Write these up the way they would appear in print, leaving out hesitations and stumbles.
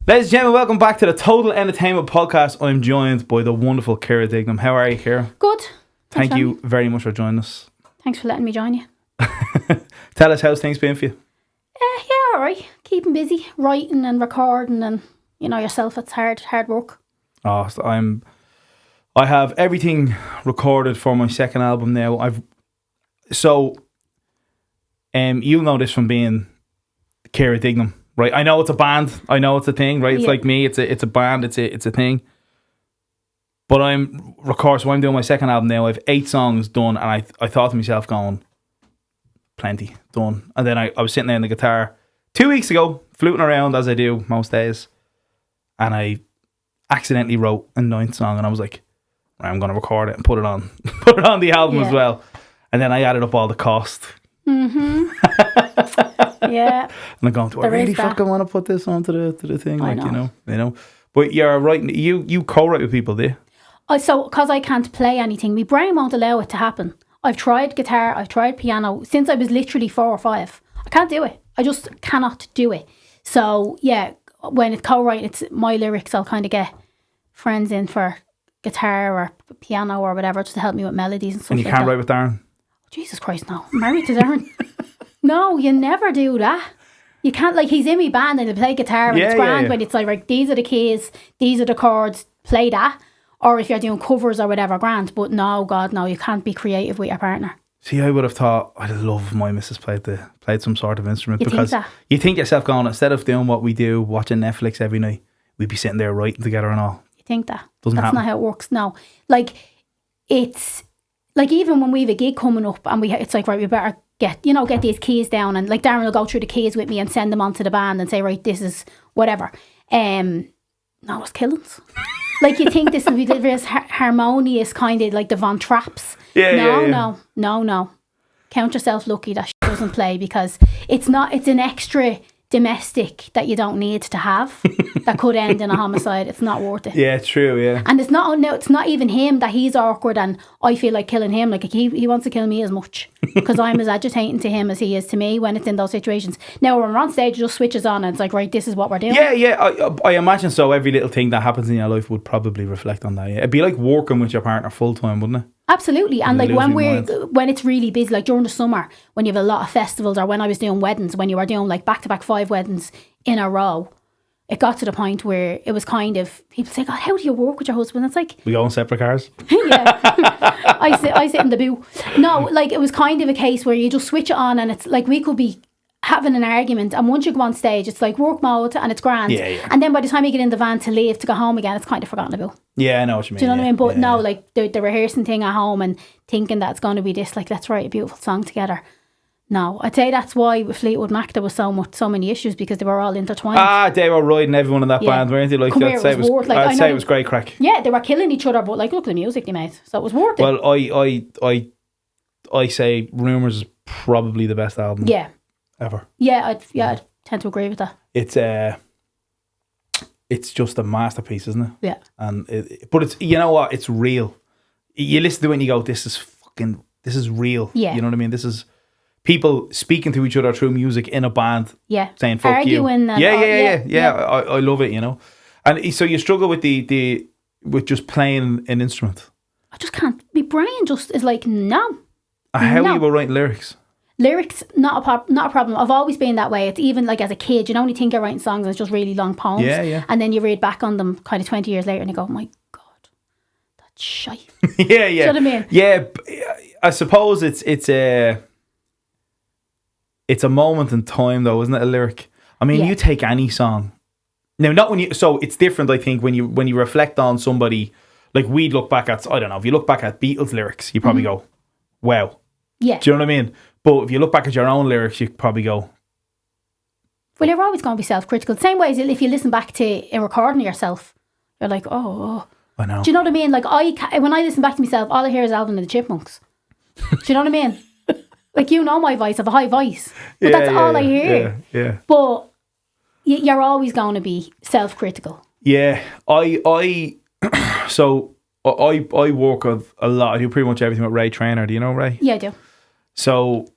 Ladies and gentlemen, welcome back to the Total Entertainment Podcast. I'm joined by the wonderful Kiera Dignam. How are you, Kiera? Good. Thank you very much for joining us. Thanks for letting me join you. Tell us how's things been for you? Yeah, alright. Keeping busy, writing and recording, and you know yourself, it's hard work. Oh, I have everything recorded for my second album now. You'll know this from being Kiera Dignam. Right, I know it's a band. I know it's a thing. Right, it's like me. It's a band. It's a thing. But I'm doing my second album now. I have 8 songs done, and I thought to myself, going, plenty done. And then I was sitting there on the guitar 2 weeks ago, fluting around as I do most days, and I accidentally wrote a 9th song, and I was like, right, I'm going to record it and put it on the album as well. And then I added up all the cost. Mm-hmm. Yeah. And I'm going, do I really fucking want to put this onto the thing? Like, you know. But you're writing, you co-write with people, do you? So, because I can't play anything, my brain won't allow it to happen. I've tried guitar, I've tried piano since I was literally 4 or 5. I can't do it. I just cannot do it. So, yeah, when it's co-writing, it's my lyrics, I'll kind of get friends in for guitar or piano or whatever just to help me with melodies and stuff. And you can't write with Darren? Jesus Christ, no. I'm married to Darren. No, you never do that. You can't, like, he's in my band and he'll play guitar and it's grand when it's like, right, these are the keys, these are the chords, play that. Or if you're doing covers or whatever, grand. But no, God, no, you can't be creative with your partner. See, I would have thought, I'd love if my missus played some sort of instrument. Because you think yourself going, instead of doing what we do, watching Netflix every night, we'd be sitting there writing together and all. You think that? That's not how it works, no. Like, it's, like, even when we have a gig coming up and it's like, right, we better get these keys down, and like Darren will go through the keys with me and send them on to the band and say, right, this is whatever. No, it's killings. Like, you think this will be this harmonious kind of like the Von Trapps. No. Count yourself lucky that she doesn't play, because it's an extra domestic that you don't need to have that could end in a homicide. It's not worth it. Yeah, true, yeah. And it's not even him that he's awkward and I feel like killing him. Like, he wants to kill me as much because I'm as agitating to him as he is to me when it's in those situations. Now, when we're on stage, it just switches on and it's like, right, this is what we're doing. Yeah, I imagine so. Every little thing that happens in your life would probably reflect on that. Yeah. It'd be like working with your partner full time, wouldn't it? Absolutely. And like when it's really busy, like during the summer, when you have a lot of festivals, or when I was doing weddings, when you were doing like back-to-back 5 weddings in a row, it got to the point where it was kind of, people say, God, how do you work with your husband? It's like, we go in separate cars. Yeah. I sit in the boo. No, like, it was kind of a case where you just switch it on and it's like, we could be having an argument, and once you go on stage, it's like work mode and it's grand. Yeah. And then by the time you get in the van to leave to go home again, it's kind of forgotten about. Yeah, I know what you mean. Do you know what I mean? But no, like the rehearsing thing at home and thinking that it's going to be this, like, let's write a beautiful song together. No, I'd say that's why with Fleetwood Mac there was so many issues, because they were all intertwined. They were riding everyone in that band, weren't they? Like, I'd say it was great crack. Yeah, they were killing each other, but like, look at the music they made, so it was worth it. Well, I say Rumours is probably the best album. Yeah. Ever. Yeah, I'd tend to agree with that. It's just a masterpiece, isn't it? Yeah. And but it's, you know what? It's real. You listen to it and you go, this is real. Yeah. You know what I mean? This is people speaking to each other through music in a band. Yeah. Saying fuck arguing you. Yeah. I love it. You know. And so you struggle with with just playing an instrument. I just can't. My brain just is like, no. How are you writing lyrics? Lyrics, not a problem. I've always been that way. It's even like as a kid, you only think you're writing songs and it's just really long poems. Yeah. And then you read back on them kind of 20 years later and you go, oh my God, that's shite. Yeah. Do you know what I mean? Yeah, I suppose it's a moment in time though, isn't it? A lyric. I mean, you take any song. Now, not when you. So it's different, I think, when you reflect on somebody. Like, we'd look back at, I don't know, if you look back at Beatles lyrics, you probably go, wow. Yeah. Do you know what I mean? But if you look back at your own lyrics, you probably go, well, you're always going to be self-critical. Same way as if you listen back to a recording of yourself, you're like, oh. I know. Do you know what I mean? Like, when I listen back to myself, all I hear is Alvin and the Chipmunks. Do you know what I mean? Like, you know my voice, I have a high voice. But that's all I hear. Yeah. But you're always going to be self-critical. Yeah. I work a lot. I do pretty much everything with Ray Traynor. Do you know Ray? Yeah, I do. So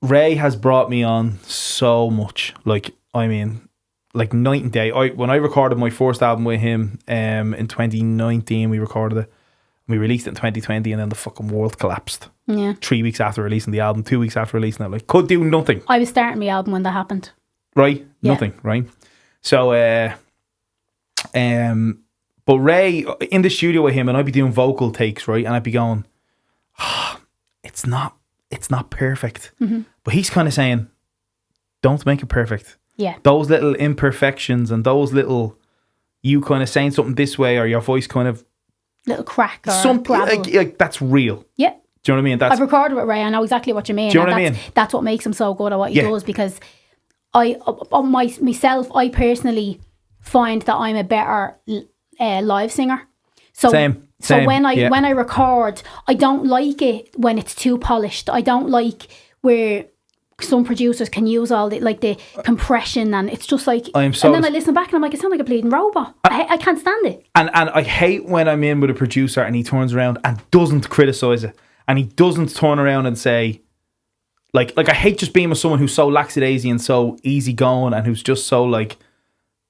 Ray has brought me on so much. Like, I mean, like night and day. When I recorded my first album with him in 2019, we recorded it. We released it in 2020, and then the fucking world collapsed. Yeah. 3 weeks after releasing the album, 2 weeks after releasing it, like could do nothing. I was starting my album when that happened. Right? Yeah. Nothing, right? So but Ray in the studio with him, and I'd be doing vocal takes, right? And I'd be going, it's not perfect. Mm-hmm. But he's kind of saying, don't make it perfect. Yeah. Those little imperfections and those little, you kind of saying something this way, or your voice kind of little crack or something like that's real. Yeah. Do you know what I mean? I've recorded with Ray. I know exactly what you mean. Do you know what I mean? That's what makes him so good at what he does, because myself, I personally find that I'm a better live singer. So Same. when I record, I don't like it when it's too polished. I don't like where some producers can use all the compression, and it's just like, and then I listen back and I'm like, I sound like a bleeding robot. I can't stand it. And I hate when I'm in with a producer and he turns around and doesn't criticise it, and he doesn't turn around and say, like I hate just being with someone who's so lackadaisy and so easygoing, and who's just so like,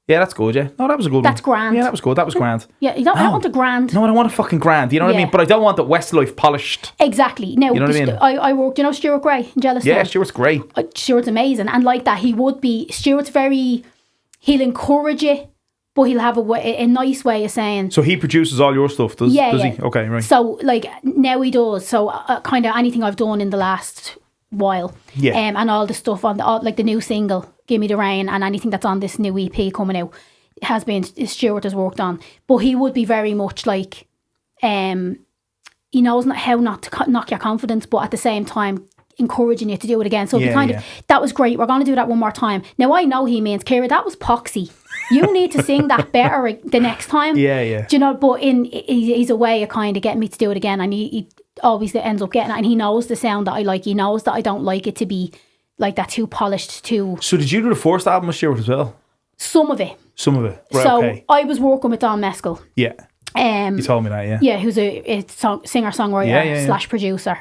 yeah, that's good, yeah. No, that was a good That's one. grand. Yeah, that was good. That was grand. Yeah, I don't want a grand. No, I don't want a fucking grand. You know what I mean? But I don't want the Westlife polished. Exactly. Now, you know what I mean? I worked, Stuart Gray in Jealous. Yeah, Stuart's great. Stuart's amazing. And like that, Stuart's he'll encourage it, but he'll have a nice way of saying. So he produces all your stuff, does he? Okay, right. So like now he does. So kind of anything I've done in the last while. Yeah. And all the stuff on like the new single, Give Me the Rain, and anything that's on this new EP coming out has been Stuart has worked on. But he would be very much like, he knows how not to knock your confidence, but at the same time encouraging you to do it again. So that was great. We're going to do that one more time. Now I know he means, Kiera, that was poxy. You need to sing that better the next time. Yeah. Do you know? But he's a way of kind of getting me to do it again, and he always ends up getting it. And he knows the sound that I like. He knows that I don't like it to be like that, too polished, too. So did you do the first album with Stuart as well? Some of it. Right, so okay. I was working with Don Mescal. Yeah. You told me that, yeah. Yeah, who's a singer-songwriter / producer.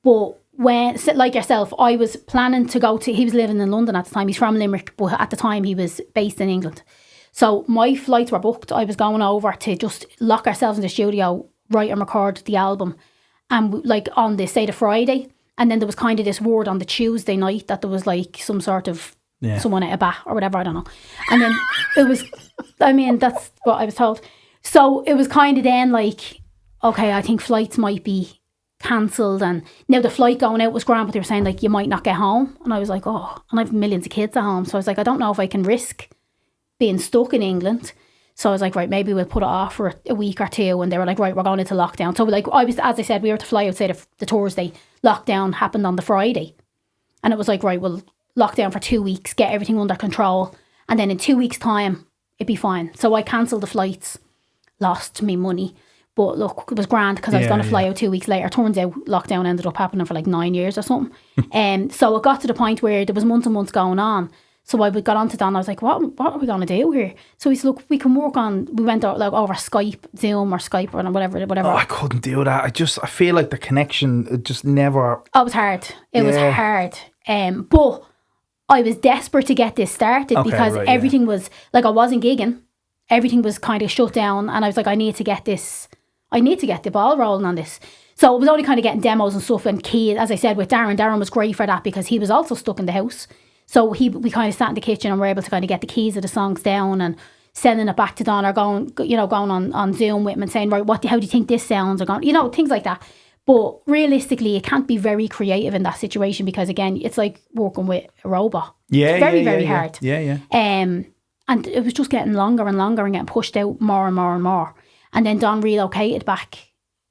But when, like yourself, I was planning to go to, he was living in London at the time. He's from Limerick, but at the time he was based in England. So my flights were booked. I was going over to just lock ourselves in the studio, write and record the album. And like on the, say, the Friday. And then there was kind of this word on the Tuesday night that there was like some sort of someone at a bat or whatever, I don't know. And then it was, I mean, that's what I was told. So it was kind of then like, okay, I think flights might be cancelled. And now the flight going out was grand, but they were saying like, you might not get home. And I was like, oh, and I have millions of kids at home. So I was like, I don't know if I can risk being stuck in England. So I was like, right, maybe we'll put it off for a week or two. And they were like, right, we're going into lockdown. So like, as I said, we were to fly out, say, the Thursday. Lockdown happened on the Friday. And it was like, right, we'll lock down for 2 weeks, get everything under control. And then in 2 weeks' time, it'd be fine. So I cancelled the flights, lost me money. But look, it was grand because I was going to fly out 2 weeks later. Turns out lockdown ended up happening for like 9 years or something. So it got to the point where there was months and months going on. So I got on to Don. I was like, what are we going to do here? So he said, look, we can work on, we went out like over Skype, Zoom or Skype or whatever. Oh, I couldn't do that. I feel like the connection, it just never. Oh, it was hard. It was hard. But I was desperate to get this started because everything was, like I wasn't gigging. Everything was kind of shut down. And I was like, I need to get the ball rolling on this. So it was only kind of getting demos and stuff and keys. As I said, with Darren. Darren was great for that because he was also stuck in the house. So we kind of sat in the kitchen and were able to kind of get the keys of the songs down and sending it back to Don or going on Zoom with him and saying, right, how do you think this sounds? Or going, things like that. But realistically, it can't be very creative in that situation because, again, it's like working with a robot. Yeah, it's very, very hard. Yeah. And it was just getting longer and longer and getting pushed out more and more and more. And then Don relocated back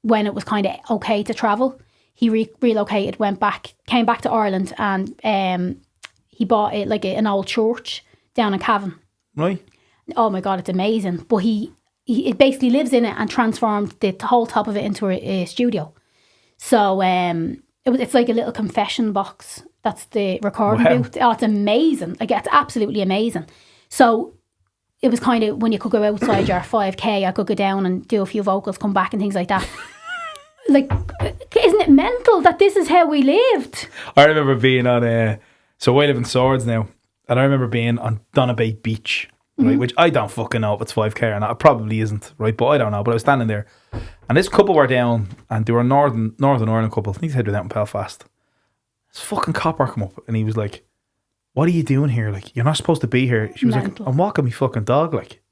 when it was kind of okay to travel. He relocated, came back to Ireland and he bought it like an old church down in Cavan. Right. Oh my God, it's amazing. But he basically lives in it and transformed the whole top of it into a studio. So it's like a little confession box. That's the recording booth. Oh, it's amazing. Like, it's absolutely amazing. So it was kind of when you could go outside your 5K, I could go down and do a few vocals, come back and things like that. Like, isn't it mental that this is how we lived? I remember being on so I live in Swords now, And I remember being on Donabate Beach, right, which I don't fucking know if it's 5k or not. It probably isn't, right, but I don't know. But I was standing there, and this couple were down, and they were a Northern Ireland couple. I think they said they were down in Belfast. This fucking copper come up, and he was like, "What are you doing here? Like, you're not supposed to be here." She was like, "I'm walking my fucking dog, like."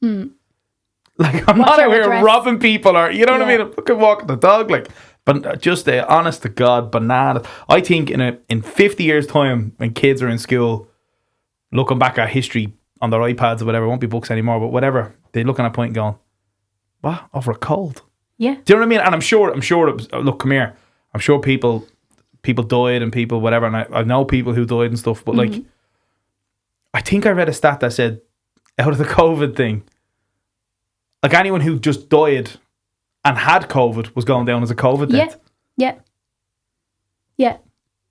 Like, I'm not out here robbing people, or, you know what I mean? I'm fucking walking the dog, like. But just honest to God, banana. I think in 50 years' time, when kids are in school, looking back at history on their iPads or whatever, it won't be books anymore, but whatever, they're looking at a point and going, what? Over a cold? Yeah. Do you know what I mean? And I'm sure it was, look, come here. I'm sure people died and people, whatever, and I know people who died and stuff, but like, I think I read a stat that said, out of the COVID thing, like anyone who just died and had COVID was going down as a COVID death. Yeah.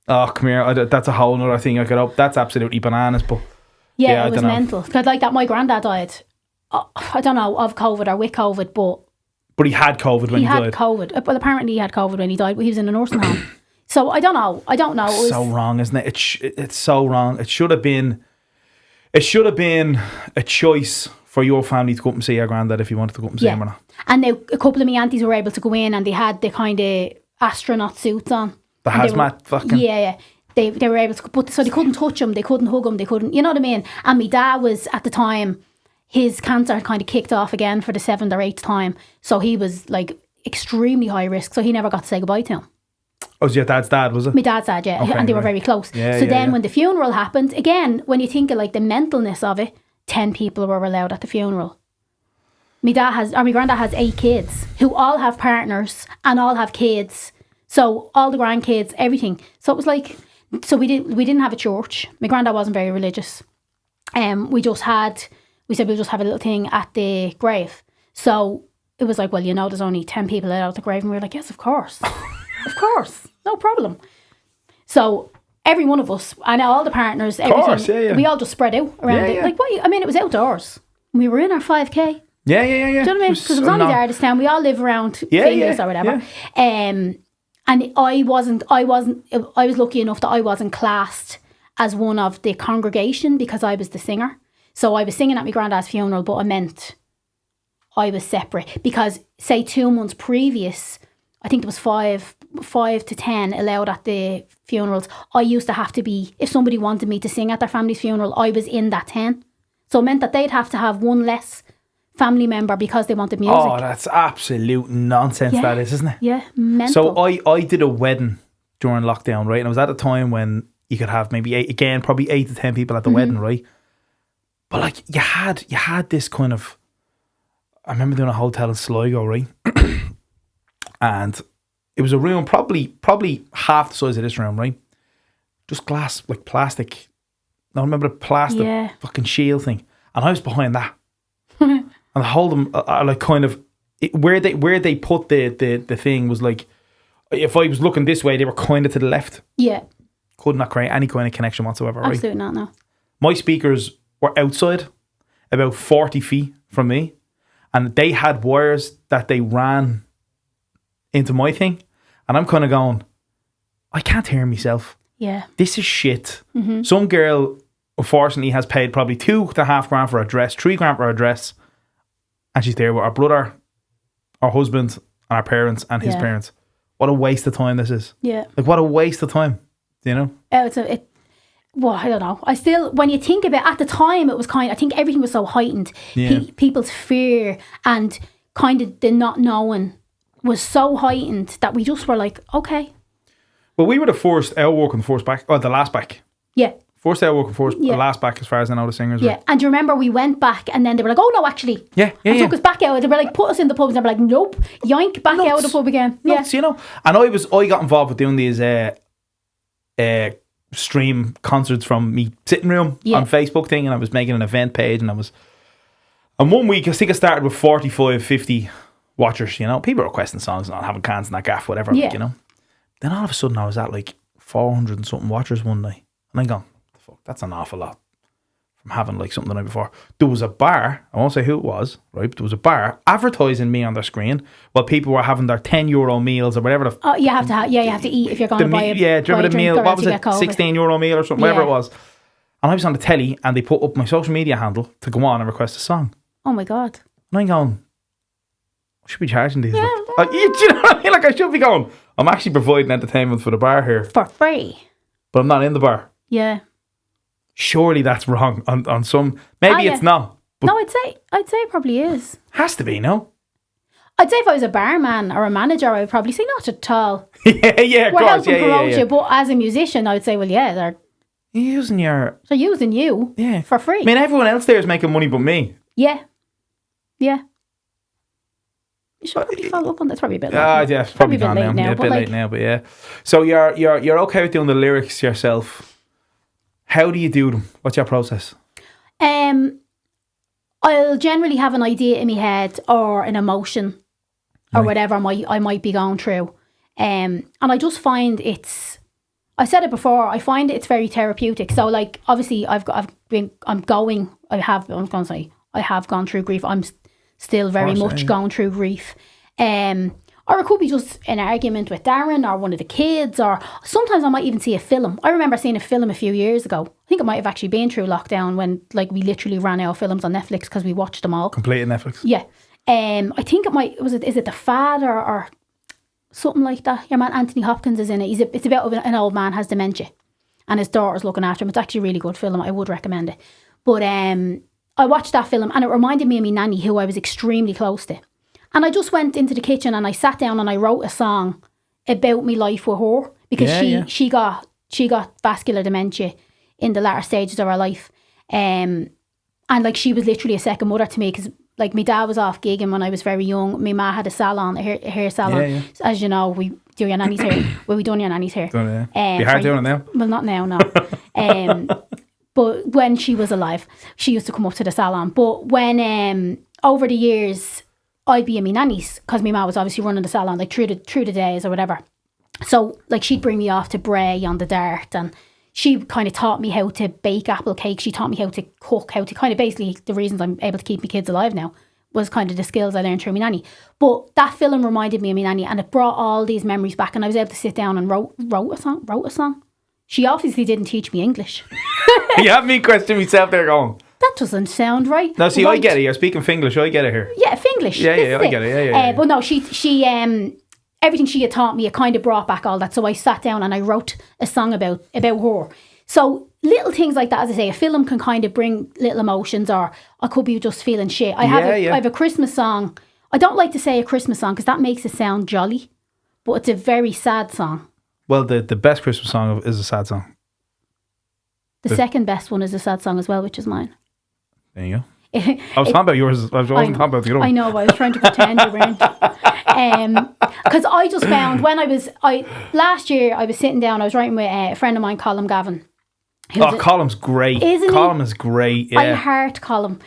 Oh, come here. That's a whole other thing I could up. That's absolutely bananas, but... Yeah, it was mental. Because like that, my granddad died, I don't know, of COVID or with COVID, but... But he had COVID when he died. He had COVID. Well, apparently he had COVID when he died, but he was in a nursing home. So I don't know. It's so wrong, isn't it? It's so wrong. It should have been a choice for your family to go up and see your granddad if you wanted to go up and see him or not. And now a couple of my aunties were able to go in and they had the kind of astronaut suits on. The hazmat fucking... Yeah. They were able to... But, so they couldn't touch him, they couldn't hug him, they couldn't... You know what I mean? And my dad was, at the time, his cancer had kind of kicked off again for the 7th or 8th time. So he was, like, extremely high risk. So he never got to say goodbye to him. Oh, was your dad's dad, was it? My dad's dad, yeah. Okay, and they were very close. So then when the funeral happened, again, when you think of, like, the mentalness of it, 10 people were allowed at the funeral. My granddad has 8 kids who all have partners and all have kids. So all the grandkids, everything. So it was like, so we didn't have a church. My granddad wasn't very religious. We said we'll just have a little thing at the grave. So it was like, well, you know, there's only 10 people allowed at the grave. And we were like, yes, of course. Of course. No problem. So every one of us, and all the partners, everything, we all just spread out around it. Like, what? I mean, it was outdoors. We were in our 5k. Yeah. Do you know what I mean? Because it was only the artist town. We all live around Fingers or whatever. Yeah. And I was lucky enough that I wasn't classed as one of the congregation because I was the singer. So I was singing at my granddad's funeral, but I meant I was separate. Because, say, 2 months previous, I think there was 5 to 10 allowed at the funerals. I used to have to be, if somebody wanted me to sing at their family's funeral, I was in that 10. So it meant that they'd have to have one less family member because they wanted music. Oh, that's absolute nonsense, that is, isn't it? Yeah, mental. So I did a wedding during lockdown, right? And it was at a time when you could have maybe probably 8 to 10 people at the wedding, right? But like you had this kind of, I remember doing a hotel in Sligo, right? And it was a room probably half the size of this room, right? Just glass, like plastic. I remember the plastic fucking shield thing. And I was behind that. And I hold them like kind of where they put the thing was like, if I was looking this way, they were kind of to the left. Yeah. Could not create any kind of connection whatsoever. Absolutely right? not, no. My speakers were outside, about 40 feet from me, and they had wires that they ran into my thing, and I'm kind of going, I can't hear myself. Yeah. This is shit. Mm-hmm. Some girl, unfortunately, has paid probably $2.5 grand for a dress, $3 grand for a dress, and she's there with her brother, her husband, and her parents, and his parents. What a waste of time this is. Yeah. Like, what a waste of time, you know? Well, I don't know. I still, when you think about it, at the time, it was kind of, I think everything was so heightened. Yeah. People's fear and kind of the not knowing was so heightened that we just were like, okay. Well, we were the first out working the first back, or the last back. Yeah. First out working first, the last back as far as I know the singers were. Yeah, and do you remember we went back and then they were like, oh no, actually. Yeah. Took us back out. They were like, put us in the pubs. And they were like, nope, yoink, back out of the pub again. Nuts, you know. And I got involved with doing these stream concerts from me sitting room on Facebook thing, and I was making an event page, and 1 week I think I started with 45, 50 watchers, you know, people requesting songs and having cans in that gaff, whatever, like, you know. Then all of a sudden I was at like 400 and something watchers one night, and I'm going, fuck, that's an awful lot from having like something the night before. There was a bar, I won't say who it was, right, but there was a bar advertising me on their screen while people were having their €10 meals or whatever. You have to eat if you're going to buy a do you remember the meal? What was it? €16 meal or something, whatever it was. And I was on the telly and they put up my social media handle to go on and request a song. Oh my God. And I'm going, I should be charging these. Yeah, like, do you know what I mean? Like, I should be going, I'm actually providing entertainment for the bar here. For free. But I'm not in the bar. Yeah. Surely that's wrong on some... Maybe it's not. No, I'd say it probably is. Has to be, no? I'd say if I was a barman or a manager, I would probably say not at all. yeah, of We're course. helping promote you, but as a musician, I would say, well, yeah, they're using you for free. I mean, everyone else there is making money but me. Yeah. Yeah. You should probably follow up on that. It's probably a bit late. Yeah, it's probably gone now. Yeah, a bit late now, but yeah. So you're okay with doing the lyrics yourself. How do you do them? What's your process? I'll generally have an idea in my head or an emotion or whatever I might be going through. And I just find I said it before, I find it's very therapeutic. So like, obviously I have gone through grief. I'm still very much going through grief. Or it could be just an argument with Darren or one of the kids, or sometimes I might even see a film. I remember seeing a film a few years ago. I think it might have actually been through lockdown when like we literally ran out of films on Netflix because we watched them all. Completed Netflix? Yeah. I think is it The Father or something like that? Your man Anthony Hopkins is in it. It's about an old man has dementia and his daughter's looking after him. It's actually a really good film. I would recommend it. But I watched that film and it reminded me of my nanny, who I was extremely close to. And I just went into the kitchen and I sat down and I wrote a song about my life with her because she got vascular dementia in the latter stages of her life. And like she was literally a second mother to me because like my dad was off gigging when I was very young. My ma had a salon, a hair salon. Yeah. So as you know, we do your nanny's hair. Well, we done your nanny's hair. Done it, you hard doing it now? Well, not now, no. But when she was alive, she used to come up to the salon. But when over the years, I'd be in my nanny's because my ma was obviously running the salon like through the days or whatever. So like she'd bring me off to Bray on the Dart, and she kind of taught me how to bake apple cake. She taught me how to cook, how to kind of basically the reasons I'm able to keep my kids alive now was kind of the skills I learned through my nanny. But that film reminded me of my nanny and it brought all these memories back, and I was able to sit down and wrote a song. She obviously didn't teach me English. You have me question myself there going, that doesn't sound right. No, see, right. I get it. You're speaking Finglish. I get it here. Yeah, Finglish. Yeah, I get it. Yeah. But no, she everything she had taught me, it kind of brought back all that. So I sat down and I wrote a song about her. So little things like that, as I say, a film can kind of bring little emotions, or I could be just feeling shit. I have a Christmas song. I don't like to say a Christmas song because that makes it sound jolly, but it's a very sad song. Well, the best Christmas song is a sad song. The second best one is a sad song as well, which is mine. There you go. I was talking about yours. I wasn't talking about the other one. I know, but I was trying to pretend you weren't. Because I just found last year I was sitting down, I was writing with a friend of mine, Colm Gavin. Colm's great. Colm is great. Yeah. I heart Colm.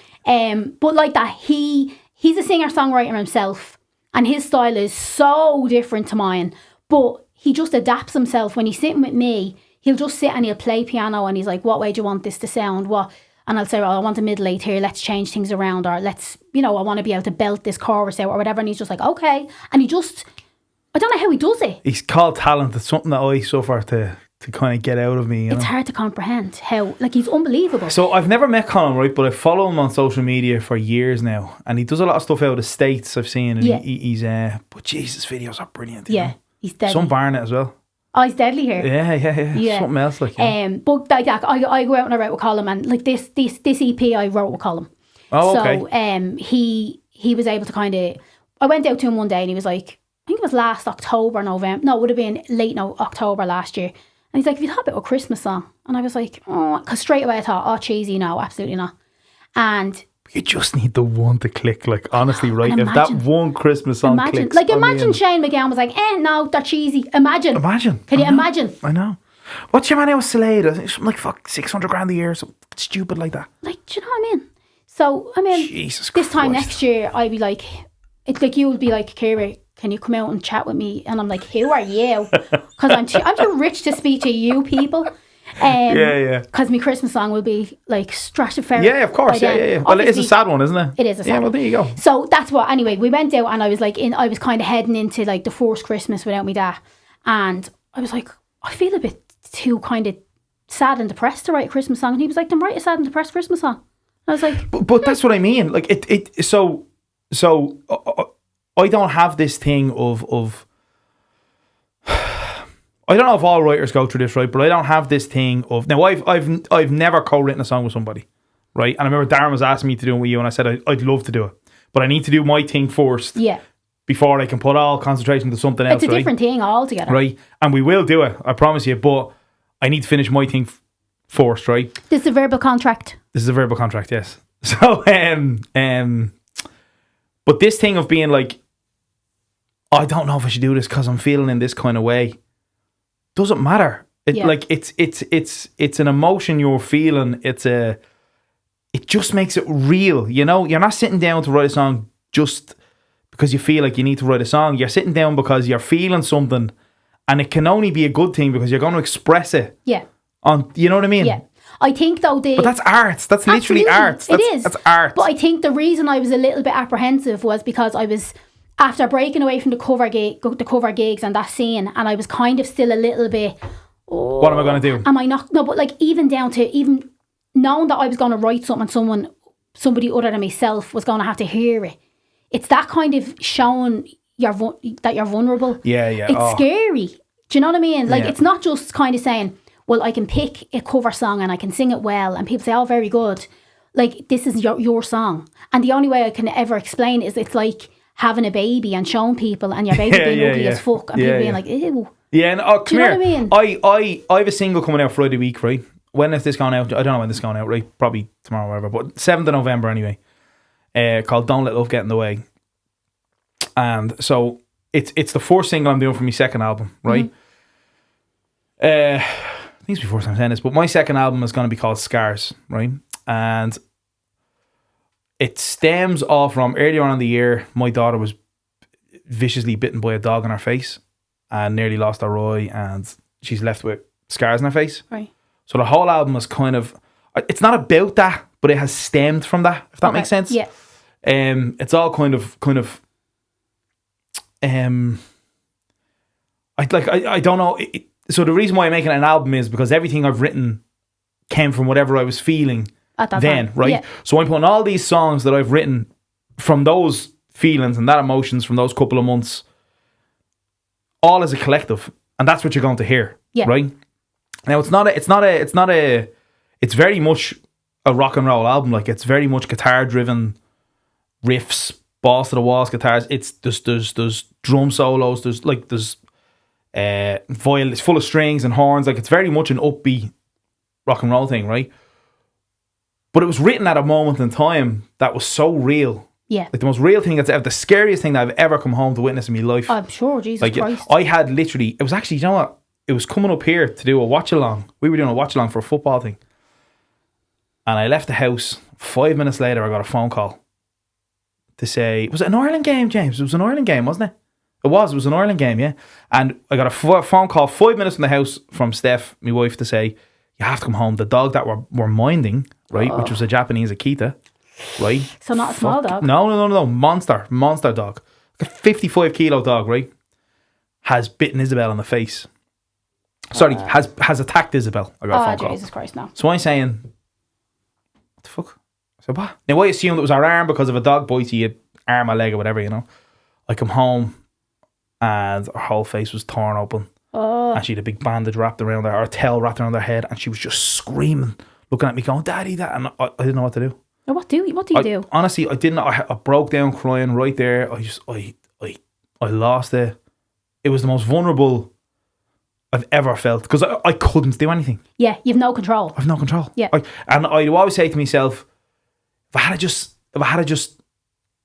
But like that, he's a singer-songwriter himself, and his style is so different to mine. But he just adapts himself. When he's sitting with me, he'll just sit and he'll play piano, and he's like, what way do you want this to sound? What? And I'll say, I want a middle eight here, let's change things around, or let's, I want to be able to belt this chorus out or whatever. And he's just like, okay. And I don't know how he does it. He's called talent. It's something that I suffer to kind of get out of me. It's hard to comprehend how, like, he's unbelievable. So I've never met Colm, right? But I follow him on social media for years now. And he does a lot of stuff out of the States, I've seen. And he's, but Jesus, videos are brilliant. Yeah, he's deadly. Some Barnett as well. Oh, he's deadly here. Yeah. Something else like but like that, I go out and I write with Colm, and like this EP I wrote with Colm. Oh, okay. So he was able to kind of, I went out to him one day and he was like, I think it was last October, November. No, it would have been late October last year. And he's like, have you thought about a Christmas song? And I was like, oh, because straight away I thought, cheesy, no, absolutely not. And you just need the one to click, like, honestly, right? If that one Christmas song clicks. Like, imagine Shane MacGowan was like, no, they're cheesy. Imagine. Can you imagine? I know. What's your man out with Slade? Something like, fuck, 600 grand a year, something stupid like that. Like, do you know what I mean? So, I mean, Jesus this Christ. Time next year, I'd be like, it's like you would be like, Kiera, can you come out and chat with me? And I'm like, who are you? Because I'm too rich to speak to you people. Because my Christmas song will be like stratospheric. Yeah, of course. Yeah. Well, it is a sad one, isn't it? It is a sad one. Yeah, well, there you go. So that's what, anyway, we went out and I was like, I was kind of heading into like the first Christmas without me dad. And I was like, I feel a bit too kind of sad and depressed to write a Christmas song. And he was like, then write a sad and depressed Christmas song. I was like... But that's what I mean. Like, so I don't have this thing of I don't know if all writers go through this, right? But I don't have this thing of... Now, I've never co-written a song with somebody, right? And I remember Darren was asking me to do it with you, and I said I'd love to do it. But I need to do my thing first. Yeah. Before I can put all concentration into something else, It's a different thing altogether. Right? And we will do it, I promise you. But I need to finish my thing first, right? This is a verbal contract. This is a verbal contract, yes. So, but this thing of being like, I don't know if I should do this because I'm feeling in this kind of way, doesn't matter. Like it's an emotion you're feeling. It just makes it real. You know, you're not sitting down to write a song just because you feel like you need to write a song. You're sitting down because you're feeling something, and it can only be a good thing because you're going to express it. Yeah. You know what I mean? Yeah. I think though but that's art. That's literally art. It is. That's art. But I think the reason I was a little bit apprehensive was because I was, after breaking away from the cover gigs and that scene, and I was kind of still a little bit, what am I going to do? Am I not? No, but like even down to even knowing that I was going to write something, somebody other than myself was going to have to hear it. It's that kind of showing that you're vulnerable. Yeah, yeah. It's scary. Do you know what I mean? Like, Yeah. it's not just kind of saying, well, I can pick a cover song and I can sing it well, and people say, oh, very good. Like, this is your song. And the only way I can ever explain it is it's like having a baby and showing people, and your baby being ugly as fuck, and people being like, ew. Yeah, and come Do you know here. what I mean? I have a single coming out Friday week, right? When is this going out? I don't know when this is going out, right? Probably tomorrow or whatever, but 7th of November anyway. Called Don't Let Love Get in the Way. And so it's the first single I'm doing for my second album, right? I think it's before I'm saying this, but my second album is going to be called Scars, right? And it stems off from earlier on in the year, my daughter was viciously bitten by a dog in her face and nearly lost her eye, and she's left with scars in her face. Right. So the whole album is kind of, it's not about that, but it has stemmed from that, if that makes sense. Yeah. It's all kind of I don't know. So the reason why I'm making an album is because everything I've written came from whatever I was feeling at that then, time. right? Yeah. So I'm putting all these songs that I've written from those feelings and that emotions from those couple of months, all as a collective, and that's what you're going to hear, right? Now it's very much a rock and roll album. Like, it's very much guitar driven, riffs, balls to the walls guitars. There's drum solos. There's violin. It's full of strings and horns. Like, it's very much an upbeat rock and roll thing, right? But it was written at a moment in time that was so real. Yeah. Like, the most real thing the scariest thing that I've ever come home to witness in my life. I'm sure, Jesus Christ. I had literally, it was actually, you know what? It was coming up here to do a watch along. We were doing a watch along for a football thing. And I left the house. 5 minutes later, I got a phone call to say, was it an Ireland game, James? It was an Ireland game, wasn't it? It was an Ireland game, yeah. And I got a phone call 5 minutes from the house from Steph, my wife, to say, you have to come home. The dog that we're minding, right, which was a Japanese Akita, right? So not a small dog? No. Monster dog. Like a 55 kilo dog, right? Has bitten Isabel in the face. Sorry, has attacked Isabel. I got a phone call. Jesus Christ, no. So I'm saying, what the fuck? I said, what? Now I assumed it was her arm because if a dog bites you, arm or leg or whatever, you know. I come home and her whole face was torn open. And she had a big bandage wrapped around her, or a towel wrapped around her head, and she was just screaming, looking at me going, Daddy, Dad. And I didn't know what to do. What do you do? Honestly, I didn't. I broke down crying right there. I lost it. It was the most vulnerable I've ever felt, because I couldn't do anything. Yeah, you've no control. I've no control. Yeah. And I always say to myself, if I had just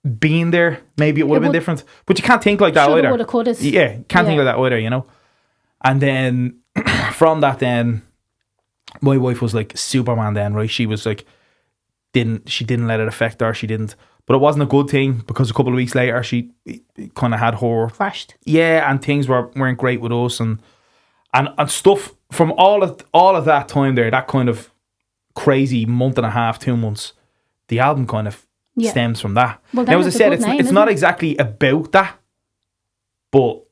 been there, maybe it would have been different. But you can't think like that either. Woulda, coulda. Yeah, can't think like that either, you know. And then from that, then my wife was like Superman. Then, right? She was like, she didn't let it affect her. She didn't. But it wasn't a good thing, because a couple of weeks later, she kind of had her crashed. Yeah, and things weren't great with us, and stuff from all of that time there, that kind of crazy month and a half, 2 months. The album kind of stems from that. Well, now, as I said, it's not exactly about that, but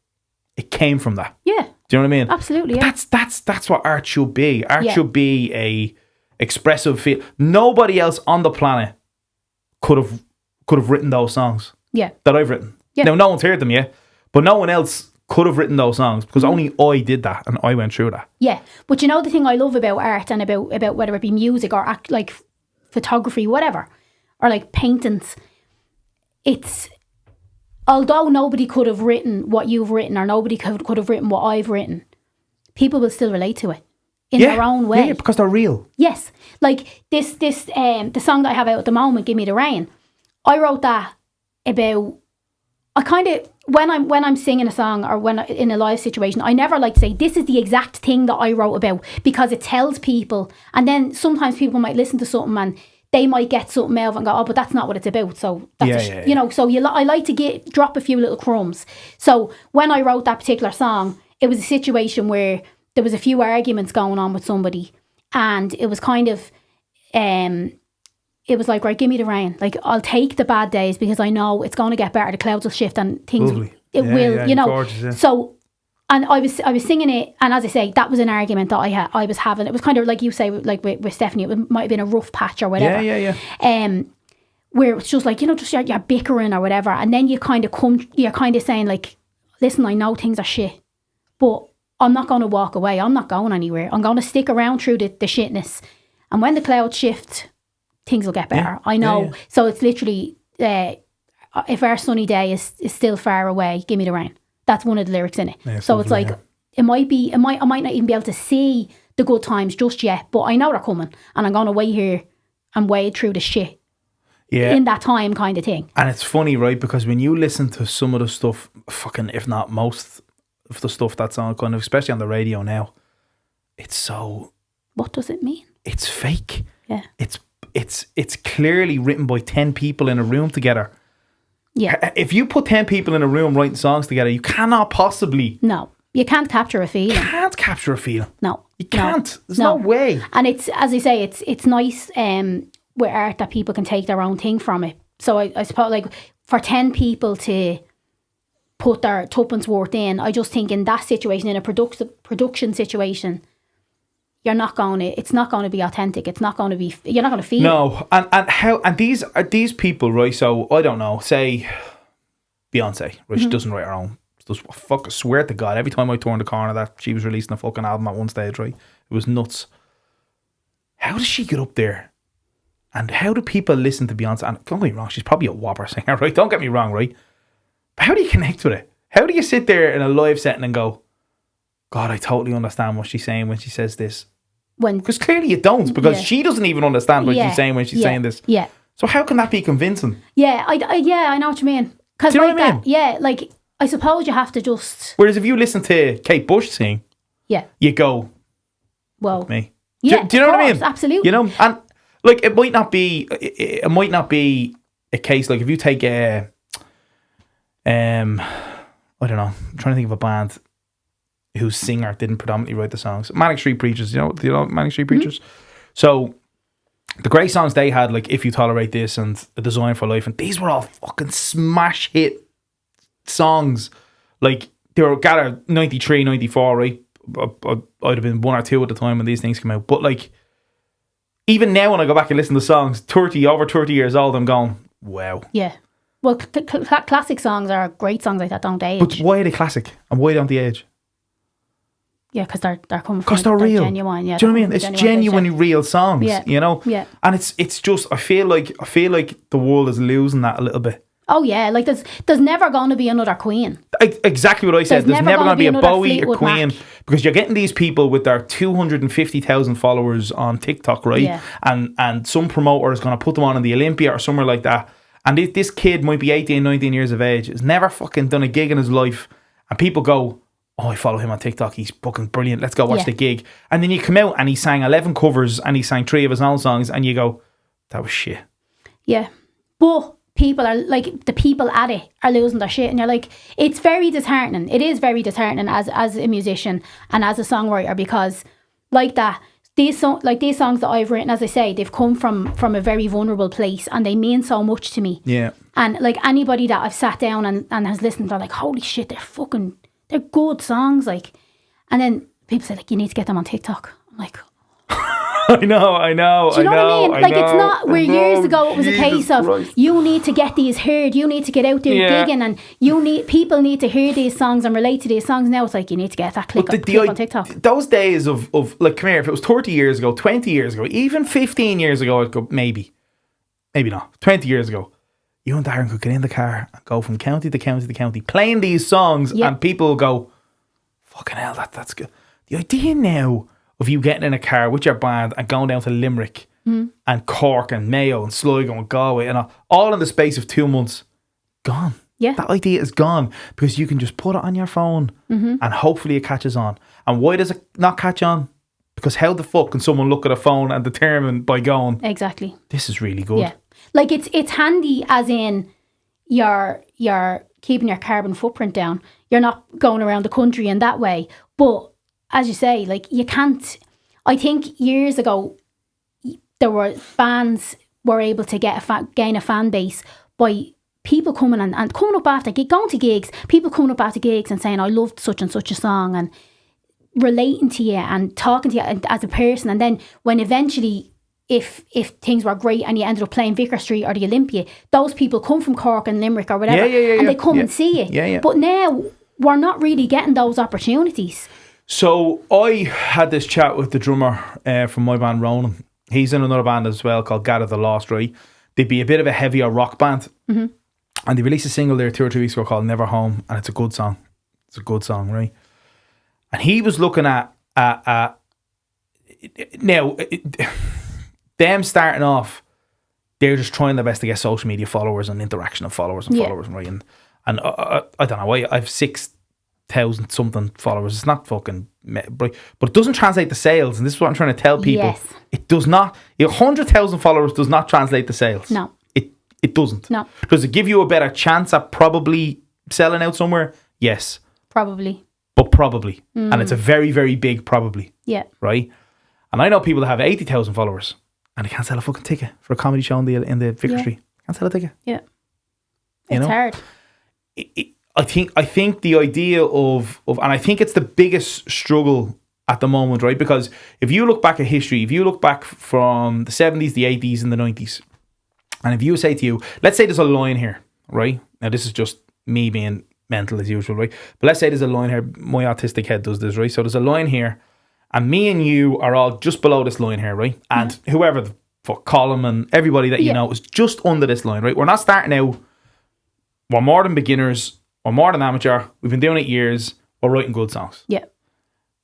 it came from that. Yeah. Do you know what I mean? Absolutely, yeah. That's what art should be. Art Yeah. should be a expressive feel. Nobody else on the planet could have written those songs Yeah. that I've written. Yeah. Now, no one's heard them yet, but no one else could have written those songs because only I did that and I went through that. Yeah. But you know the thing I love about art and about whether it be music or like photography, whatever, or like paintings, it's, although nobody could have written what you've written or nobody could have written what I've written, people will still relate to it in their own way. Yeah, because they're real. Yes. Like this the song that I have out at the moment, Give Me the Rain, I wrote that about, I kind of, when I'm singing a song or when in a live situation, I never like to say this is the exact thing that I wrote about, because it tells people, and then sometimes people might listen to something and they might get something out of it and go, oh, but that's not what it's about. So that's you know, so I like to drop a few little crumbs. So when I wrote that particular song, it was a situation where there was a few arguments going on with somebody, and it was kind of it was like, right, give me the rain. Like, I'll take the bad days because I know it's going to get better. The clouds will shift and things will, you know. Gorgeous, yeah. So, and I was singing it, and as I say, that was an argument that I was having. It was kind of like you say, like with Stephanie, it might have been a rough patch or whatever. Yeah. Where it's just like, you know, just you're bickering or whatever, and then you're kind of saying like, listen, I know things are shit, but I'm not going to walk away. I'm not going anywhere. I'm going to stick around through the shitness, and when the clouds shift, things will get better. Yeah. I know. Yeah. So it's literally, if our sunny day is still far away, give me the rain. That's one of the lyrics in it. Yeah, so it's like, I might not even be able to see the good times just yet, but I know they're coming, and I'm going to wait here and wade through the shit in that time, kind of thing. And it's funny, right? Because when you listen to some of the stuff, fucking, if not most of the stuff that's on, kind of, especially on the radio now, it's so... What does it mean? It's fake. Yeah. It's clearly written by 10 people in a room together. Yeah. If you put 10 people in a room writing songs together, you cannot possibly... No. You can't capture a feeling. You can't capture a feeling. No. You can't. There's no way. And it's, as I say, it's nice with art that people can take their own thing from it. So I suppose, like, for 10 people to put their tuppence worth in, I just think in that situation, in a production situation, it's not going to be authentic. It's not going to be, you're not going to feel it. And these people, right? So I don't know, say Beyonce, right? She doesn't write her own. I swear to God, every time I turned the corner that she was releasing a fucking album at one stage, right? It was nuts. How does she get up there? And how do people listen to Beyonce? And don't get me wrong, she's probably a whopper singer, right? Don't get me wrong, right? But how do you connect with it? How do you sit there in a live setting and go, God, I totally understand what she's saying when she says this? Because clearly you don't, because she doesn't even understand what she's saying when she's saying this. Yeah. So how can that be convincing? Yeah, I know what you mean. Because like what I mean? Yeah, like, I suppose you have to just... Whereas if you listen to Kate Bush sing, you go, well, me. Yeah, do you know what I mean? Absolutely. You know, and like it might not be a case like if you take I don't know, I'm trying to think of a band whose singer didn't predominantly write the songs. Manic Street Preachers, do you know Manic Street Preachers? So the great songs they had, like If You Tolerate This and A Design for Life, and these were all fucking smash hit songs. Like they were gathered 93, 94, right? I'd have been 1 or 2 at the time when these things came out. But like even now when I go back and listen to songs, over 30 years old, I'm going, wow. Yeah. Well, classic songs are great songs like that, don't age. But why are they classic and why don't they age? Yeah, because they're coming from... Because they're real. Genuine, yeah. Do you know what I mean? It's genuinely real songs, you know? Yeah. And it's just, I feel like the world is losing that a little bit. Oh yeah, like there's never going to be another Queen. Exactly what I said. There's never going to be a Bowie, a Queen, Mac. because you're getting these people with their 250,000 followers on TikTok, right? Yeah. And some promoter is going to put them on in the Olympia or somewhere like that. And this kid might be 18, 19 years of age, has never fucking done a gig in his life, and people go, oh, I follow him on TikTok, he's fucking brilliant, let's go watch the gig. And then you come out and he sang 11 covers and he sang 3 of his own songs, and you go, that was shit. Yeah. But people are like, the people at it are losing their shit, and you're like, it's very disheartening. It is very disheartening as a musician and as a songwriter, because like that, these songs that I've written, as I say, they've come from a very vulnerable place, and they mean so much to me. Yeah. And like anybody that I've sat down and has listened, they're like, holy shit, they're good songs, like. And then people say, like, you need to get them on TikTok. I'm like, I know. do you know what I mean? Like, it's not where years ago it was a case of you need to get these heard, you need to get out there gigging, and people need to hear these songs and relate to these songs. Now it's like you need to get that click on TikTok. Those days of like, come here, if it was 30 years ago, 20 years ago, even 15 years ago, I'd go, maybe not, 20 years ago, you and Darren could get in the car and go from county to county to county playing these songs, and people will go, fucking hell, that's good. The idea now of you getting in a car with your band and going down to Limerick and Cork and Mayo and Sligo and Galway and all in the space of 2 months, gone. Yeah. That idea is gone because you can just put it on your phone and hopefully it catches on. And why does it not catch on? Because how the fuck can someone look at a phone and determine by going, exactly, this is really good? Yeah. Like, it's handy as in you're keeping your carbon footprint down. You're not going around the country in that way. But as you say, like, you can't. I think years ago there were bands were able to gain a fan base by people coming and coming up after going to gigs. People coming up after gigs and saying, I loved such and such a song, and relating to you and talking to you as a person. And then when eventually, if things were great and you ended up playing Vicar Street or the Olympia, those people come from Cork and Limerick or whatever, and they come and see you. But now we're not really getting those opportunities. So I had this chat with the drummer from my band, Ronan. He's in another band as well called Gather the Lost, right? They'd be a bit of a heavier rock band. And they released a single there 2 or 3 weeks ago called Never Home, and it's a good song. It's a good song, right? And he was looking at now, them starting off, they're just trying their best to get social media followers and interaction of followers and followers, right? And I don't know why, I have 6,000 something followers. It's not fucking right, but it doesn't translate to sales, and this is what I'm trying to tell people. Yes. It does not. 100,000 followers does not translate to sales. No, it doesn't. No. Does it give you a better chance at probably selling out somewhere? Yes, probably. But probably, and it's a very, very big probably. Yeah. Right. And I know people that have 80,000 followers and they can't sell a fucking ticket for a comedy show in the Vicar Street. Can't sell a ticket. Yeah. It's hard. I think the idea of and I think it's the biggest struggle at the moment, right? Because if you look back at history, if you look back from the 70s, the 80s and the 90s, and if you say to you, let's say there's a line here, right? Now this is just me being mental as usual, right? But let's say there's a line here, my autistic head does this, right? So there's a line here, and me and you are all just below this line here, right? And whoever the fuck, Colin and everybody that you know is just under this line, right? We're not starting out, we're more than beginners, we're more than amateur, we've been doing it years, we're writing good songs. Yeah.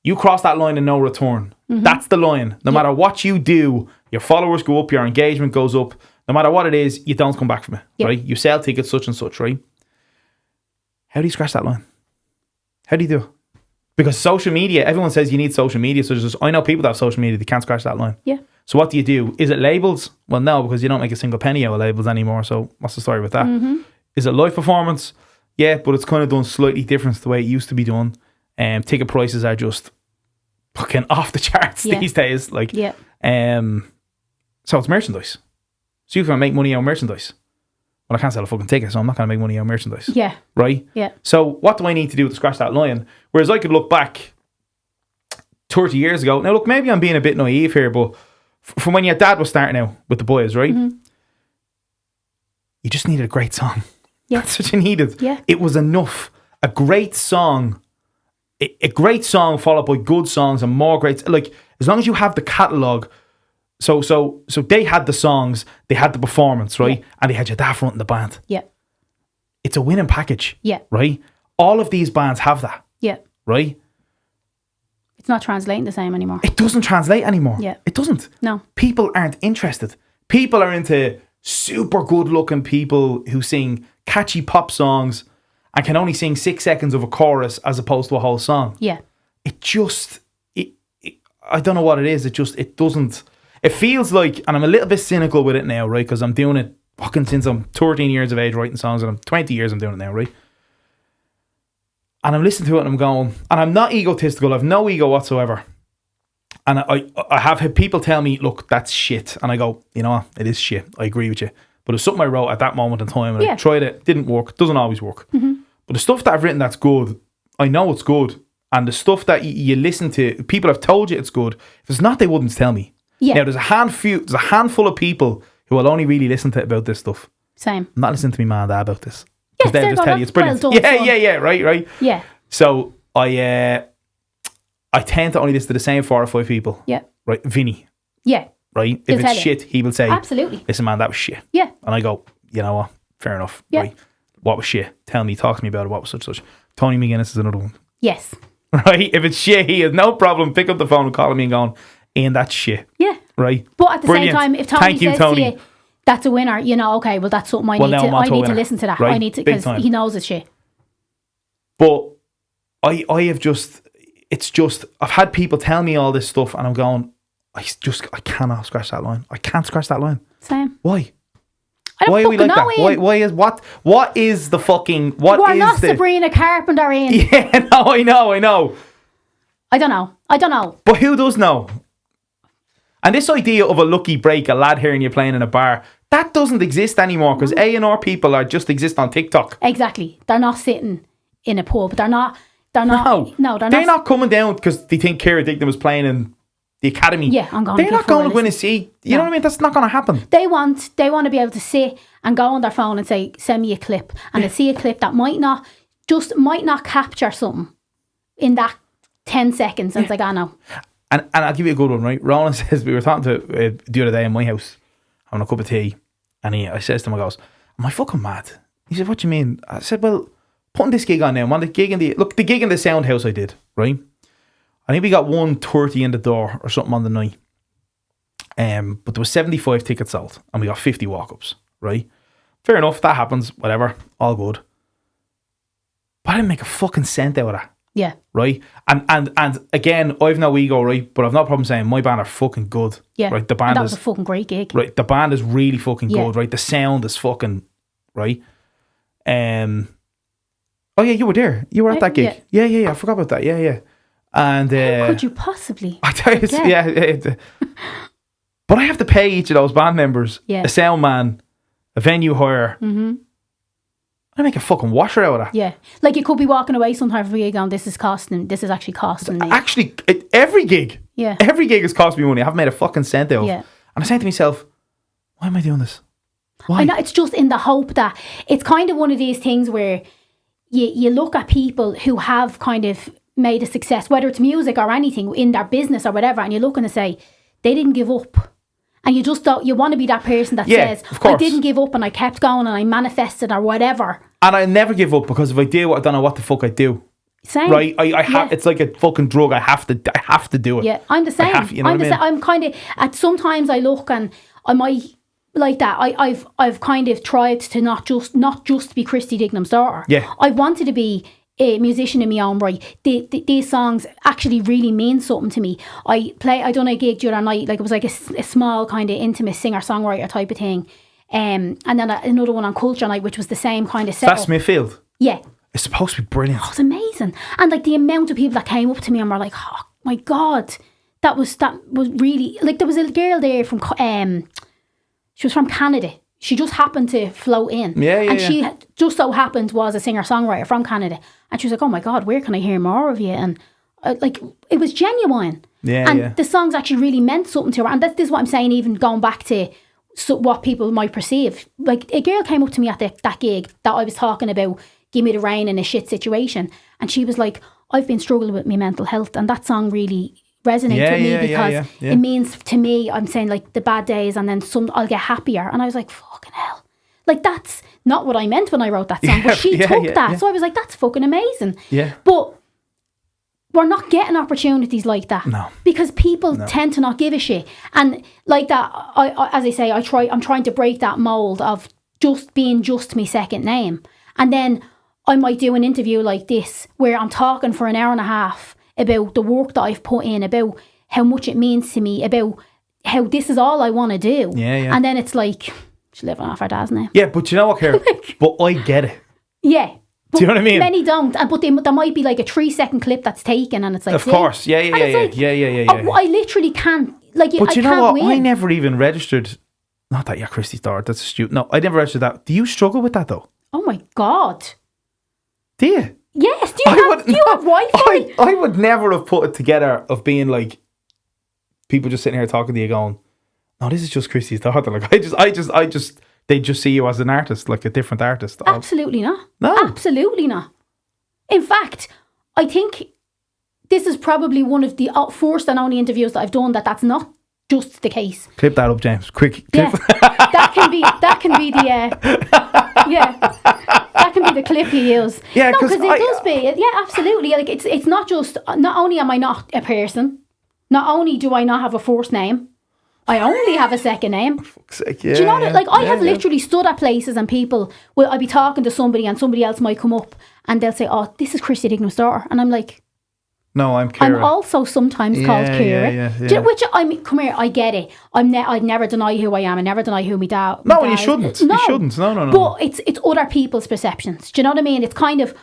You cross that line and no return. That's the line. No matter what you do, your followers go up, your engagement goes up. No matter what it is, you don't come back from it, right? You sell tickets, such and such, right? How do you scratch that line? How do you do it? Because social media, everyone says you need social media. So I know people that have social media, they can't scratch that line. Yeah. So what do you do? Is it labels? Well, no, because you don't make a single penny out of labels anymore. So what's the story with that? Is it live performance? Yeah, but it's kind of done slightly different to the way it used to be done. Ticket prices are just fucking off the charts these days. Like, so it's merchandise. So you can make money out of merchandise. Well, I can't sell a fucking ticket, so I'm not going to make money out of merchandise. Yeah. Right? Yeah. So what do I need to do to scratch that line? Whereas I could look back 30 years ago. Now, look, maybe I'm being a bit naive here, but from when your dad was starting out with the boys, right? You just needed a great song. Yeah. That's what you needed. Yeah. It was enough. A great song. A great song followed by good songs and more great. Like, as long as you have the catalogue. So they had the songs, they had the performance, right? And they had your dad front in the band. Yeah. It's a winning package. Yeah. Right? All of these bands have that. Yeah. Right? It's not translating the same anymore. It doesn't translate anymore. Yeah. It doesn't. No. People aren't interested. People are into super good looking people who sing catchy pop songs and can only sing 6 seconds of a chorus as opposed to a whole song. Yeah. It just, I don't know what it is. It doesn't. It feels like, and I'm a little bit cynical with it now, right? Because I'm doing it fucking since I'm 13 years of age writing songs, and I'm 20 years I'm doing it now, right? And I'm listening to it and I'm going, and I'm not egotistical, I have no ego whatsoever. And I have had people tell me, look, that's shit. And I go, you know what? It is shit. I agree with you. But it's something I wrote at that moment in time, and I tried it, didn't work, doesn't always work. But the stuff that I've written that's good, I know it's good, And the stuff that you listen to, people have told you it's good. If it's not, they wouldn't tell me. Yeah. Now, there's a handful of people who will only really listen to about this stuff. Same. I'm not listening to me mum and dad about this. Yeah, Because they'll just tell you it's brilliant. Well done, Yeah, right. Yeah. So I tend to only listen to the same 4 or 5 people. Yeah. Right? Vinny. Yeah. Right? He'll If tell it's you. shit, he will say, Absolutely. listen, man, that was shit. Yeah. And I go, you know what? Fair enough. Yeah. Right? What was shit? Tell me, talk to me about it. What was such? Tony McGuinness is another one. Yes. Right? If it's shit, he has no problem pick up the phone and calling me and going, Ian, that's shit. Yeah. Right? But at the Brilliant. same time, if Tony Thank you, says Tony. to you, that's a winner, you know, okay, well, that's something I Well, need now to, I'm on I to a need to winner. listen to that. Right? I need to, Big because time. he knows it's shit. But I have just, it's just, I've had people tell me all this stuff and I'm going, I cannot scratch that line. I can't scratch that line. Same. Why? I don't Why are we fucking like know, that? Ian. Why is, what is the fucking, what We're is not the... Sabrina Carpenter, Ian. Yeah, no, I know. I don't know. But who does know? And this idea of a lucky break, a lad hearing you playing in a bar, that doesn't exist anymore because A&R people are just exist on TikTok. Exactly. They're not sitting in a pub. They're not. No, they're they're not coming down because they think Kiera Dignam was playing in the academy. Yeah, I'm going. They're not going to win a seat. You know what I mean? That's not going to happen. They want to be able to sit and go on their phone and say, "Send me a clip," and they see a clip that might not capture something in that 10 seconds, and it's like, "I know." And I'll give you a good one, right? Roland says, we were talking to the other day in my house, having a cup of tea, and I says to him, I goes, "Am I fucking mad?" He said, "What do you mean?" I said, "Well, putting this gig on now, the gig in the Soundhouse I did, right? I think we got 130 in the door or something on the night. But there was 75 tickets sold and we got 50 walk-ups, right? Fair enough, that happens, whatever, all good. But I didn't make a fucking cent out of that. Yeah. Right? And again, I've no ego, right? But I've no problem saying my band are fucking good. Yeah. Right? The band and that was a fucking great gig. Right. The band is really fucking Yeah. good, right? The sound is fucking right. Oh yeah, you were there. You were at that gig. Yeah. I forgot about that. Yeah. And how could you possibly? I tell you, yeah. But I have to pay each of those band members a sound man, a venue hire. Mm-hmm. I make a fucking washer out of that. Yeah, like you could be walking away sometimes from a gig going, this is actually costing me. Actually, every gig has cost me money. I haven't made a fucking cent out of. Yeah. And I say to myself, why am I doing this? Why? I know, it's just in the hope that it's kind of one of these things where you look at people who have kind of made a success, whether it's music or anything in their business or whatever, and you look and say, they didn't give up. And you just don't, you want to be that person that says, I didn't give up and I kept going and I manifested or whatever. And I never give up because if I do, I don't know what the fuck I do. Same. Right? I have. It's like a fucking drug. I have to do it. Yeah, I'm the same. I'm kind of, at sometimes I look and I might, like that, I've kind of tried to not just be Christie Dignam's daughter. Yeah. I wanted to be a musician in my own right. These songs actually really mean something to me. I done a gig the other night, like it was like a small kind of intimate singer-songwriter type of thing. And then another one on Culture Night, which was the same kind of setup. That's Smithfield. Yeah. It's supposed to be brilliant. Oh, it's amazing. And like the amount of people that came up to me and were like, oh my God, that was really, like there was a girl there from, she was from Canada. She just happened to float in. And she just so happened was a singer-songwriter from Canada. And she was like, oh my God, where can I hear more of you? And like, it was genuine. And the songs actually really meant something to her. And this is what I'm saying, even going back to what people might perceive. Like, a girl came up to me at that gig that I was talking about, Give Me the Rain in a shit situation. And she was like, I've been struggling with my mental health. And that song really resonates with me because it means to me, I'm saying like the bad days and then I'll get happier. And I was like, fucking hell. Like, that's not what I meant when I wrote that song. But she took that. Yeah. So I was like, that's fucking amazing. Yeah. But we're not getting opportunities like that. No. Because people tend to not give a shit. And like that, I as I say, I'm trying to break that mould of just being just my second name. And then I might do an interview like this where I'm talking for an hour and a half about the work that I've put in, about how much it means to me, about how this is all I want to do. Yeah. And then it's like, she's living off her dad's name. Yeah, but you know what, Kiera? But I get it. Yeah. Do you know what I mean? Many don't. But there might be like a 3-second clip that's taken and it's like, of course. Yeah. I literally can't. Like, but you know what? I never even registered. Not that you're Christie's daughter. That's stupid. No, I never registered that. Do you struggle with that though? Oh my God. Do you? Yes, do you have Wi-Fi? I would never have put it together of being like people just sitting here talking to you going, no, this is just Christie's daughter. Like I just they just see you as an artist, like a different artist. Absolutely not. No. Absolutely not. In fact, I think this is probably one of the first and only interviews that I've done that's not just the case. Clip that up, James. Quick clip. Yeah, that can be the that can be the clip you use. Yeah, because it does be. Yeah, absolutely. Like it's not just. Not only am I not a person, not only do I not have a first name, I only have a second name. Fuck's sake, yeah, do you know yeah, that? Like I have yeah. literally stood at places and people will. I'll be talking to somebody and somebody else might come up and they'll say, "Oh, this is Christie Dignam's daughter," and I'm like, no, I'm Kiera. I'm also sometimes called Kiera. Yeah. Which I mean, come here, I get it. I'd never deny who I am. I never deny who my dad. No, and you shouldn't. No. You shouldn't. No. But it's other people's perceptions. Do you know what I mean? It's kind of,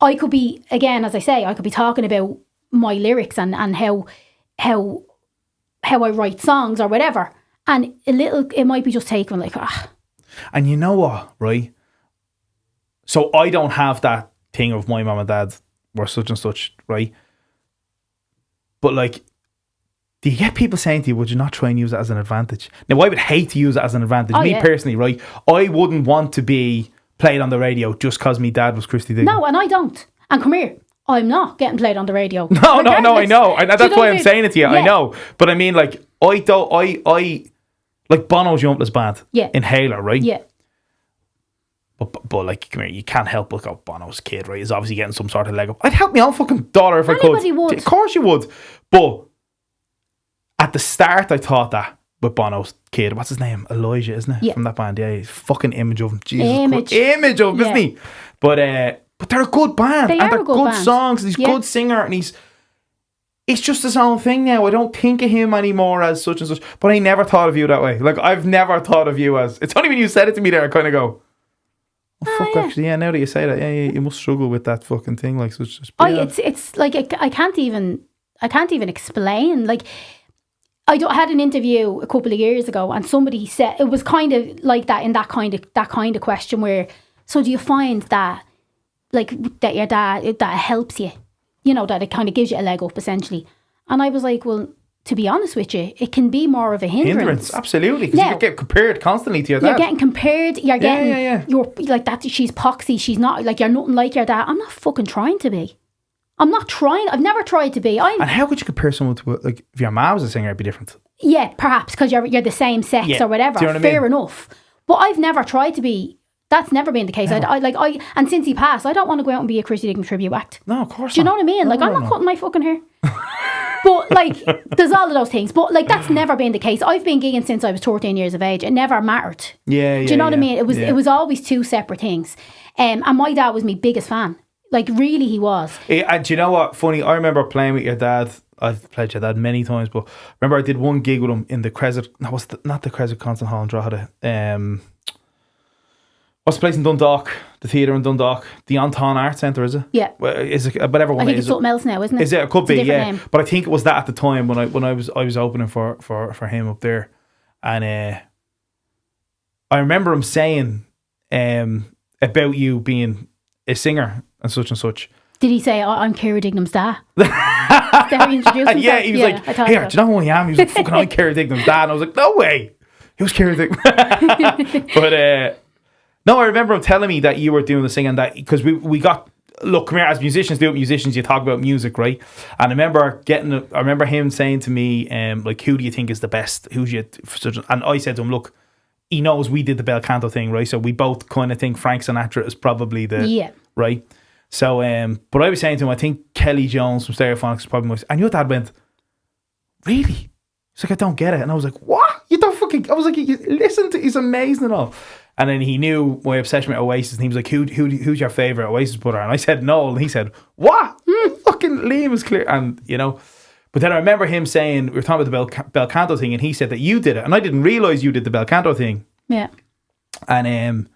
I could be, again, as I say, I could be talking about my lyrics and how I write songs or whatever, and it might be just taken like And you know what, right? So I don't have that thing of my mum and dad were such and such, right? But like, do you get people saying to you, would you not try and use it as an advantage? Now, I would hate to use it as an advantage. Me personally, right? I wouldn't want to be played on the radio just because my dad was Christie Dignam. No, and I don't. And come here, I'm not getting played on the radio. No, I know. And that's why I'm saying it to you. Yeah. I know. But I mean, like, I like Bono's Yumpless Band. Yeah. Inhaler, right? Yeah. But like, come here, you can't help but go, Bono's kid, right? He's obviously getting some sort of leg up. I'd help my own fucking daughter if I could. Anybody would. Of course you would. But at the start, I thought that with Bono's kid, what's his name? Elijah, isn't it? Yeah. From that band, yeah. He's fucking image of him. Jesus Image. Christ. Image of him, isn't he? But they're a good band. They and are they're a good good band. songs. And he's a good singer. And he's just his own thing now. I don't think of him anymore as such and such. But I never thought of you that way. Like, I've never thought of you as... It's only when you said it to me there, I kind of go... Oh, fuck, actually, yeah, now that you say that, yeah, you must struggle with that fucking thing. Like, so it's like, I can't even explain. Like, I had an interview a couple of years ago and somebody said, it was kind of like that in that kind of question where, so do you find that, like, that your dad, that helps you? You know, that it kind of gives you a leg up, essentially. And I was like, well, to be honest with you, it can be more of a hindrance. Absolutely. Because you get compared constantly to your dad. You're getting compared. You're getting... You're like that. She's poxy. She's not... Like, you're nothing like your dad. I'm not fucking trying to be. I'm not trying. I've never tried to be. And how could you compare someone to... Like, if your mom was a singer, it'd be different. Yeah, perhaps. Because you're the same sex or whatever. Do you know what I mean? Fair enough. But I've never tried to be... That's never been the case. No. And since he passed, I don't want to go out and be a Christie Dignam tribute act. No, of course not. Do you know what I mean? Like, I'm not cutting my fucking hair. But like, there's all of those things. But like, that's never been the case. I've been gigging since I was 13 years of age. It never mattered. Yeah. Do you know what I mean? It was always two separate things. And my dad was my biggest fan. Like, really, he was. And do you know what? Funny, I remember playing with your dad. I've played with your dad many times, but remember I did one gig with him in the Crescent. No, not the Crescent Concert Hall in Drogheda. What's the place in Dundalk? The theatre in Dundalk, the Anton Arts Centre, is it? Yeah. Well, is it whatever one? I think it's something else now, isn't it? Is it? It could be, yeah. Name. But I think it was that at the time when I was opening for him up there, and I remember him saying about you being a singer and such. Did he say, I'm Kiera Dignam's dad? Did he introduce himself? Yeah, he was like, here, do you know who I am? He was like, fucking, I'm Kiera Dignam's dad. And I was like, no way. He was Kiera Dignam. But no, I remember him telling me that you were doing the singing, that because we got, look, come here, as musicians do it, musicians, you talk about music, right? And I remember him saying to me, like, who do you think is the best? And I said to him, look, he knows we did the bel canto thing, right? So we both kind of think Frank Sinatra is probably right? So, but I was saying to him, I think Kelly Jones from Stereophonics is probably most. And your dad went, really? He's like, I don't get it. And I was like, what? You don't fucking... I was like, listen to... He's amazing and all. And then he knew my obsession with Oasis, and he was like, who's your favourite Oasis brother? And I said, Noel. And he said, what? Fucking Liam was clear. And, you know... But then I remember him saying, we were talking about the bel canto thing, and he said that you did it. And I didn't realise you did the bel canto thing. Yeah. And...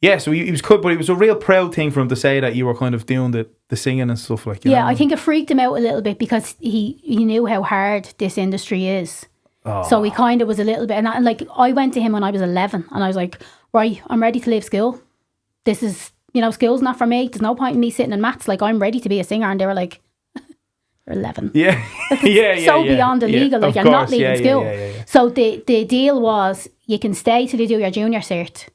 yeah, so he was good, but it was a real proud thing for him to say that you were kind of doing the singing and stuff like that. Yeah, I think it freaked him out a little bit because he knew how hard this industry is. Oh. So he kind of was a little bit, and like I went to him when I was 11 and I was like, right, I'm ready to leave school. This is school's not for me. There's no point in me sitting in maths. Like, I'm ready to be a singer. And they were like, you're 11. Yeah. Beyond illegal. Like, you're not leaving school. Yeah. So the deal was, you can stay till you do your junior cert.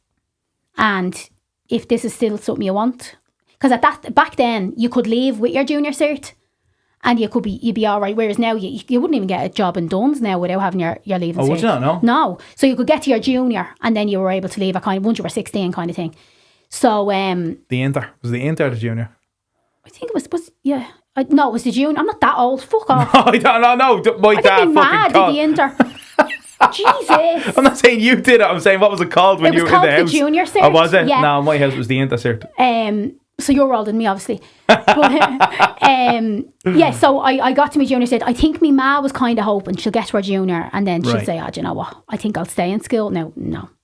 And if this is still something you want, because back then you could leave with your junior cert and you'd be all right. Whereas now you wouldn't even get a job in Duns now without having your leaving cert. Oh, would you not? No. No. So you could get to your junior and then you were able to leave once you were 16 kind of thing. So the inter was the the junior. I think it was yeah. No, it was the junior. I'm not that old. Fuck off. No, I don't know. My dad fucking mad called. At the inter. Jesus. I'm not saying you did it. I'm saying what was it called when you were in the house? It was called the junior cert. Oh, was it? Yeah. No, my house was the inter cert. So you're older than me, obviously. But, yeah, so I got to my junior cert. I think my ma was kind of hoping she'll get to her junior and then she'll say, do you know what? I think I'll stay in school. No.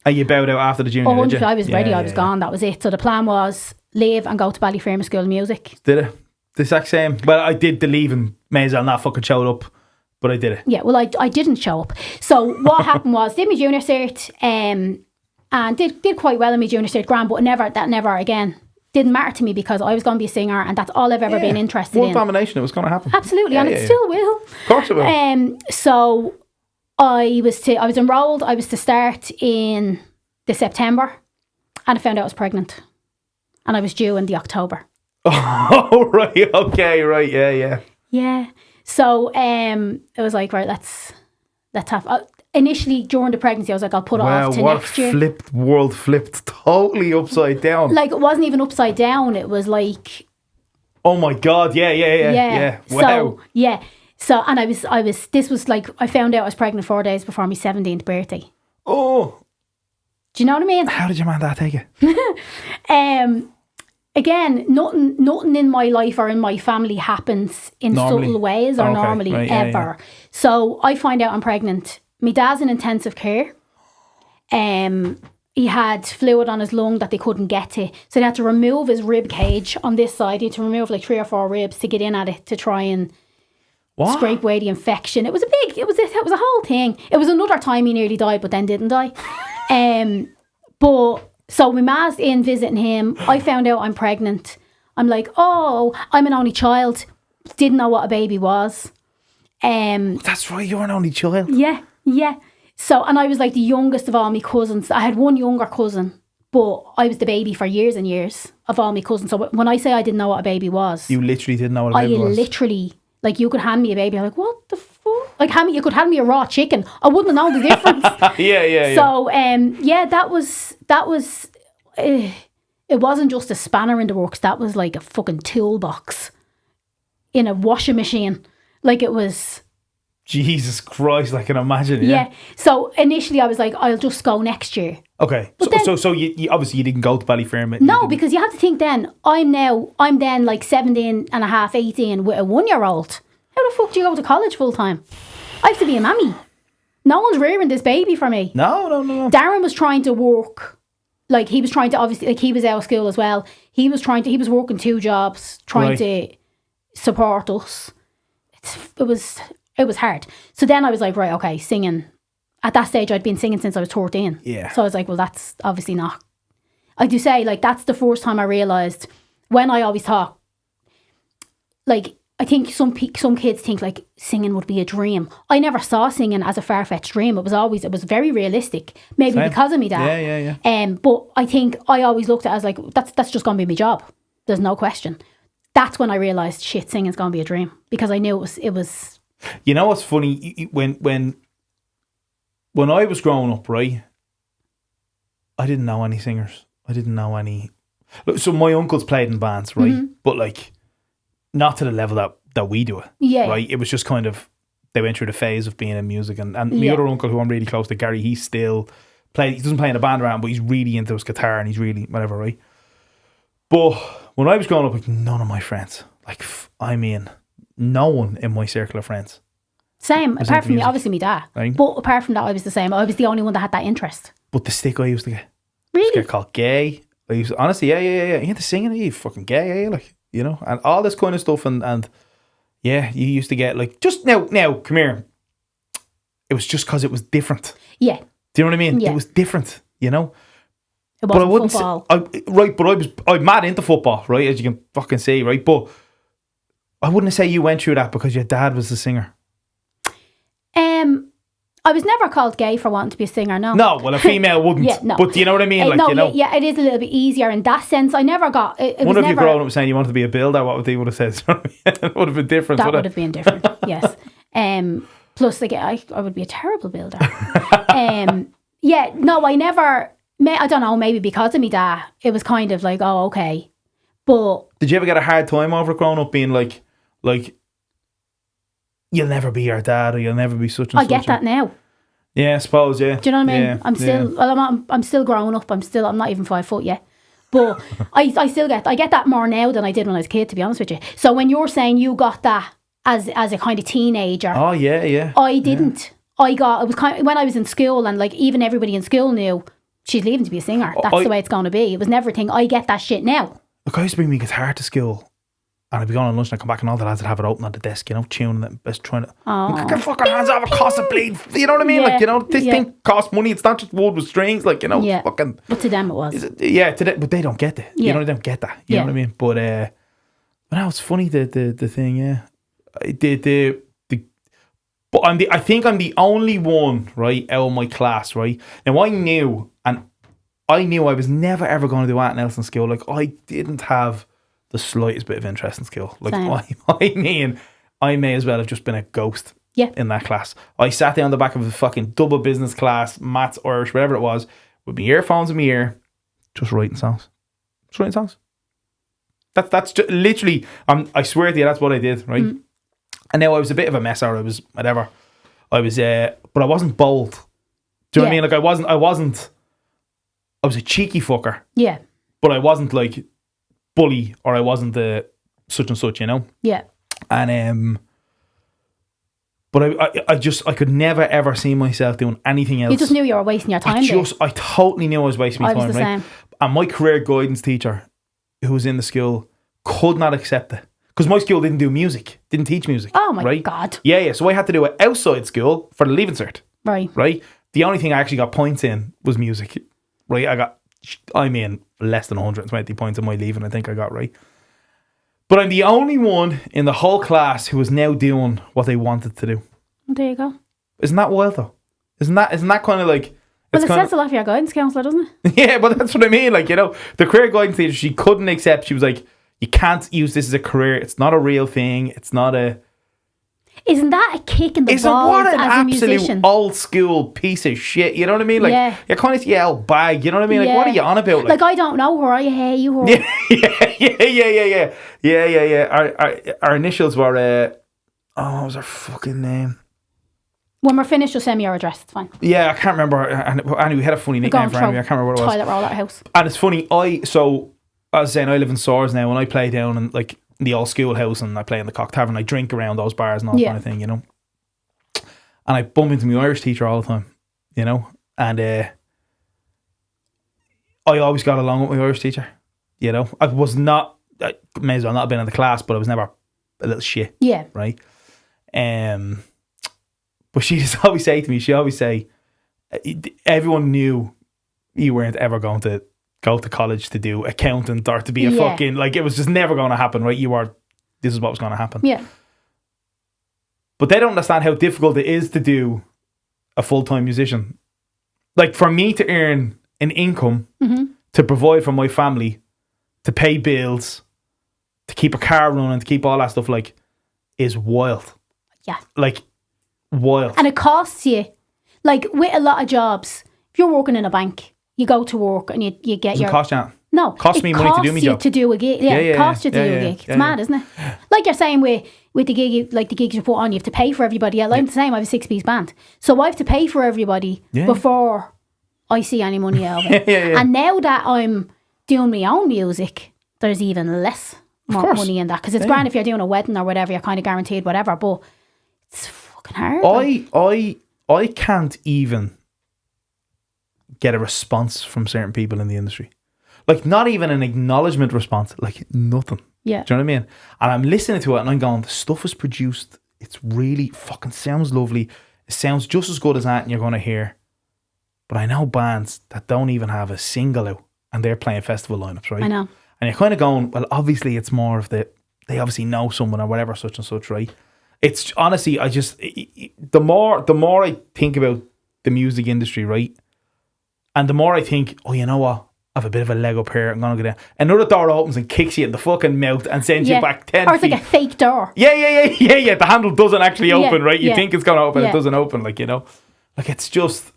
And you bowed out after the junior, did you? I was ready. I was gone. That was it. So the plan was leave and go to Ballyfermot School of Music. Did it? The exact same. Well, I did the leave and may as well not fucking showed up. But I did it. Yeah, well, I didn't show up. So what happened was, did my junior cert and did quite well in my junior cert grand, but never again. Didn't matter to me because I was going to be a singer and that's all I've ever been interested in. World domination, it was going to happen. Absolutely, and it still will. Of course it will. So I was enrolled. I was to start in the September and I found out I was pregnant. And I was due in the October. Oh, right. Okay, right. Yeah. Yeah. So it was like, right, let's have... initially, during the pregnancy, I was like, I'll put it off to next year. World flipped totally upside down. Like, it wasn't even upside down. It was like... Oh my God, yeah. Wow. So, yeah. So, and I was, this was like, I found out I was pregnant 4 days before my 17th birthday. Oh. Do you know what I mean? How did your man dad take it? Again, nothing in my life or in my family happens in subtle ways or normally ever. Yeah. So I find out I'm pregnant. My dad's in intensive care. He had fluid on his lung that they couldn't get to. So they had to remove his rib cage on this side. He had to remove like 3 or 4 ribs to get in at it to try and scrape away the infection. It was a whole thing. It was another time he nearly died, but then didn't die. But so my ma's in visiting him. I found out I'm pregnant. I'm like, oh, I'm an only child. Didn't know what a baby was. That's right, you're an only child. Yeah. So, and I was like the youngest of all my cousins. I had one younger cousin, but I was the baby for years and years of all my cousins. So when I say I didn't know what a baby was, you literally didn't know what a baby was. I literally, like, you could hand me a baby. I'm like, what the fuck? Like, you could hand me a raw chicken. I wouldn't have known the difference. Yeah. So, that was. It wasn't just a spanner in the works. That was like a fucking toolbox in a washing machine. Like, it was. Jesus Christ, I can imagine. Yeah. So initially I was like, I'll just go next year. Okay. So you obviously you didn't go to Ballyfermot. No, because you have to think then, I'm then like 17 and a half, 18 with a 1-year-old. How the fuck do you go to college full time? I have to be a mammy. No one's rearing this baby for me. No. Darren was trying to work. Like, he was trying to, obviously, like, he was out of school as well. He was working 2 jobs, trying to support us. It was hard. So then I was like, right, okay, singing. At that stage, I'd been singing since I was 13. Yeah. So I was like, well, that's obviously not. I do say, like, that's the first time I realised, when I always thought, like, I think some kids think, like, singing would be a dream. I never saw singing as a far-fetched dream. It was very realistic. Maybe Same. Because of me dad. Yeah. But I think I always looked at it as, like, that's just going to be my job. There's no question. That's when I realised, shit, singing's going to be a dream. Because I knew it was. You know what's funny? When I was growing up, right, I didn't know any singers. I didn't know any. So my uncles played in bands, right? Mm-hmm. But, like, not to the level that we do it. Yeah. Right? It was just kind of, they went through the phase of being in music. And my other uncle, who I'm really close to, Gary, he still plays. He doesn't play in a band around, but he's really into his guitar and he's really whatever, right? But when I was growing up, like, none of my friends, like, I mean, no one in my circle of friends. Same, apart from me, obviously me dad. Right? But apart from that, I was the same. I was the only one that had that interest. But the stick I used to get. Really? I used to get called gay. I used to, honestly, yeah. You into singing? Are you fucking gay? Yeah, like, you know, and all this kind of stuff. And yeah, you used to get, like, just now, come here. It was just because it was different. Yeah. Do you know what I mean? Yeah. It was different, you know? It But I wasn't wouldn't football. but I'm mad into football, right? As you can fucking see, right? But I wouldn't say you went through that because your dad was the singer. I was never called gay for wanting to be a singer, no. No, well, a female wouldn't. Yeah, no. But do you know what I mean? Like, no, you know, yeah, it is a little bit easier in that sense. I never got it. one of you never, growing up saying you wanted to be a builder, what would they would have said? It would have been different. That would have been different, yes. Plus, like, I would be a terrible builder. Yeah, no, I never. I don't know. Maybe because of me dad, it was kind of like, oh, okay. But did you ever get a hard time over growing up being like, you'll never be your dad or you'll never be such and such? I get that now. Yeah, I suppose. Yeah. Do you know what I mean? Yeah, I'm still. Well, I'm still growing up. I'm not even 5 foot yet. But I still get that more now than I did when I was a kid. To be honest with you. So when you're saying you got that as a kind of teenager, oh yeah. I didn't. Yeah. It was kind of, when I was in school, and like even everybody in school knew she's leaving to be a singer. That's the way it's going to be. It was never a thing. I get that shit now. Look, I used to bring my guitar to school. And I'd be going on lunch and I'd come back and all the lads would have it open on the desk, you know, tuning it, just trying to... Get your fucking hands off, it costs a bleed. You know what I mean? Yeah, like, you know, this thing costs money. It's not just wood with strings, like, you know, fucking... But to them it was. But they don't get it. You know, they don't get that. You know what I mean? But, no, it's funny, the thing, yeah. But I think I'm the only one, right, out of my class, right? Now, I knew I was never ever going to do anything else in school. Like, I didn't have the slightest bit of interest in school. Like, I may as well have just been a ghost in that class. I sat down the back of a fucking double business class, maths, Irish, whatever it was, with my earphones in my ear, just writing songs. That's just, literally, I swear to you, that's what I did, right? And now I was a bit of a mess, or I was whatever. I was, but I wasn't bold. Do you know what I mean? Like, I was a cheeky fucker. Yeah. But I wasn't like bully, or I wasn't the such and such, you know? Yeah. And but I could never ever see myself doing anything else. You just knew you were wasting your time. I totally knew I was wasting my time. I was the same. And my career guidance teacher, who was in the school, could not accept it. Because my school didn't do music, didn't teach music. Oh my God. Yeah. So I had to do it outside school for the Leaving Cert. Right. The only thing I actually got points in was music. Right. I mean, less than 120 points in my leaving, I think I got, right? But I'm the only one in the whole class who is now doing what they wanted to do. There you go. Isn't that wild though? Isn't that kind of like... Well, it says a lot for your guidance counsellor, doesn't it? Yeah, but that's what I mean. Like, you know, the career guidance teacher, she couldn't accept. She was like, you can't use this as a career. It's not a real thing. It's not a... Isn't that a kick in the balls what an as a musician? Absolute old school piece of shit. You know what I mean? Like, you're kind of old bag. You know what I mean? Like, what are you on about? Like I don't know her. I hate you. Yeah. Our initials were... what was her fucking name? When we're finished, just send me your address. It's fine. Yeah, I can't remember. Anyway, we had a funny nickname for Annie. I can't remember what it was. Toilet roll at house. And it's funny. As I was saying, I live in Swords now, and I play down in like the old schoolhouse, and I play in the Cock Tavern. I drink around those bars and all that kind of thing, you know. And I bump into my Irish teacher all the time, you know. And I always got along with my Irish teacher, you know. I may as well not have been in the class, but I was never a little shit. Yeah. Right. But she just always say to me, everyone knew you weren't ever going to go to college to do accountant or to be a fucking, like, it was just never going to happen, right? This is what was going to happen. Yeah. But they don't understand how difficult it is to do a full-time musician. Like, for me to earn an income to provide for my family, to pay bills, to keep a car running, to keep all that stuff, like, is wild. Yeah. Like, wild. And it costs you, like, with a lot of jobs, if you're working in a bank, you go to work and you get Doesn't cost you. No, costs me money to do my job. To do a gig, it costs you to do a gig. It's mad, isn't it? Like you're saying with the gig, like the gigs you put on, you have to pay for everybody. I'm the same. I have a 6-piece band, so I have to pay for everybody before I see any money out of it. And now that I'm doing my own music, there's even less more money in that, because it's grand if you're doing a wedding or whatever, you're kind of guaranteed whatever, but it's fucking hard. I can't even get a response from certain people in the industry. Like, not even an acknowledgement response. Like, nothing. Yeah. Do you know what I mean? And I'm listening to it and I'm going, the stuff is produced. It's really fucking sounds lovely. It sounds just as good as that you're going to hear. But I know bands that don't even have a single out. and they're playing festival lineups, right? I know. And you're kind of going, well, obviously it's more of they obviously know someone or whatever, such and such, right? It's honestly, the more I think about the music industry, right? And the more I think, oh, you know what? I have a bit of a leg up here. I'm going to go down. Another door opens and kicks you in the fucking mouth and sends you back 10 Or it's feet. like a fake door. Yeah. The handle doesn't actually open, right? You yeah. think it's going to open, it doesn't open, like, you know? Like, it's just...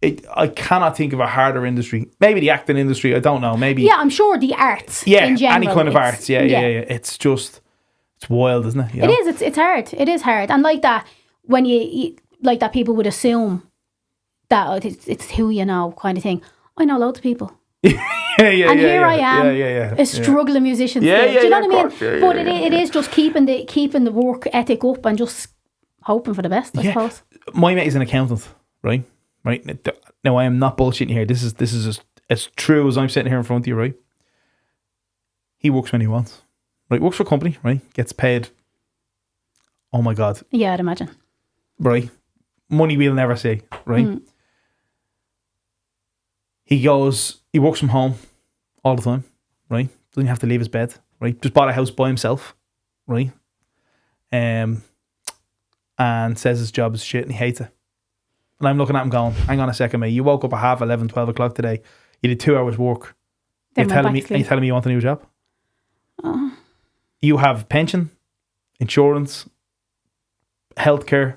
I cannot think of a harder industry. Maybe the acting industry, I don't know. Maybe... Yeah, I'm sure the arts in general. Any kind of arts. Yeah. It's just... It's wild, isn't it? You know? It is. It's hard. It is hard. And like that, when you... Like that, people would assume that it's who you know kind of thing. I know loads of people. And here I am, a struggling musician still. Do you know what I mean? But it is just keeping the work ethic up and just hoping for the best, I suppose. My mate is an accountant, right? Now, I am not bullshitting here. This is as true as I'm sitting here in front of you, right? He works when he wants, right? Works for a company, right? Gets paid. Oh my God. Yeah, I'd imagine. Right? Money we'll never see, right? He works from home all the time, right? Doesn't have to leave his bed, right? Just bought a house by himself, right? And says his job is shit and he hates it. And I'm looking at him going, hang on a second, mate. You woke up at 11, 12 o'clock today. You did 2 hours work. You're telling me you want a new job? You have pension, insurance, healthcare,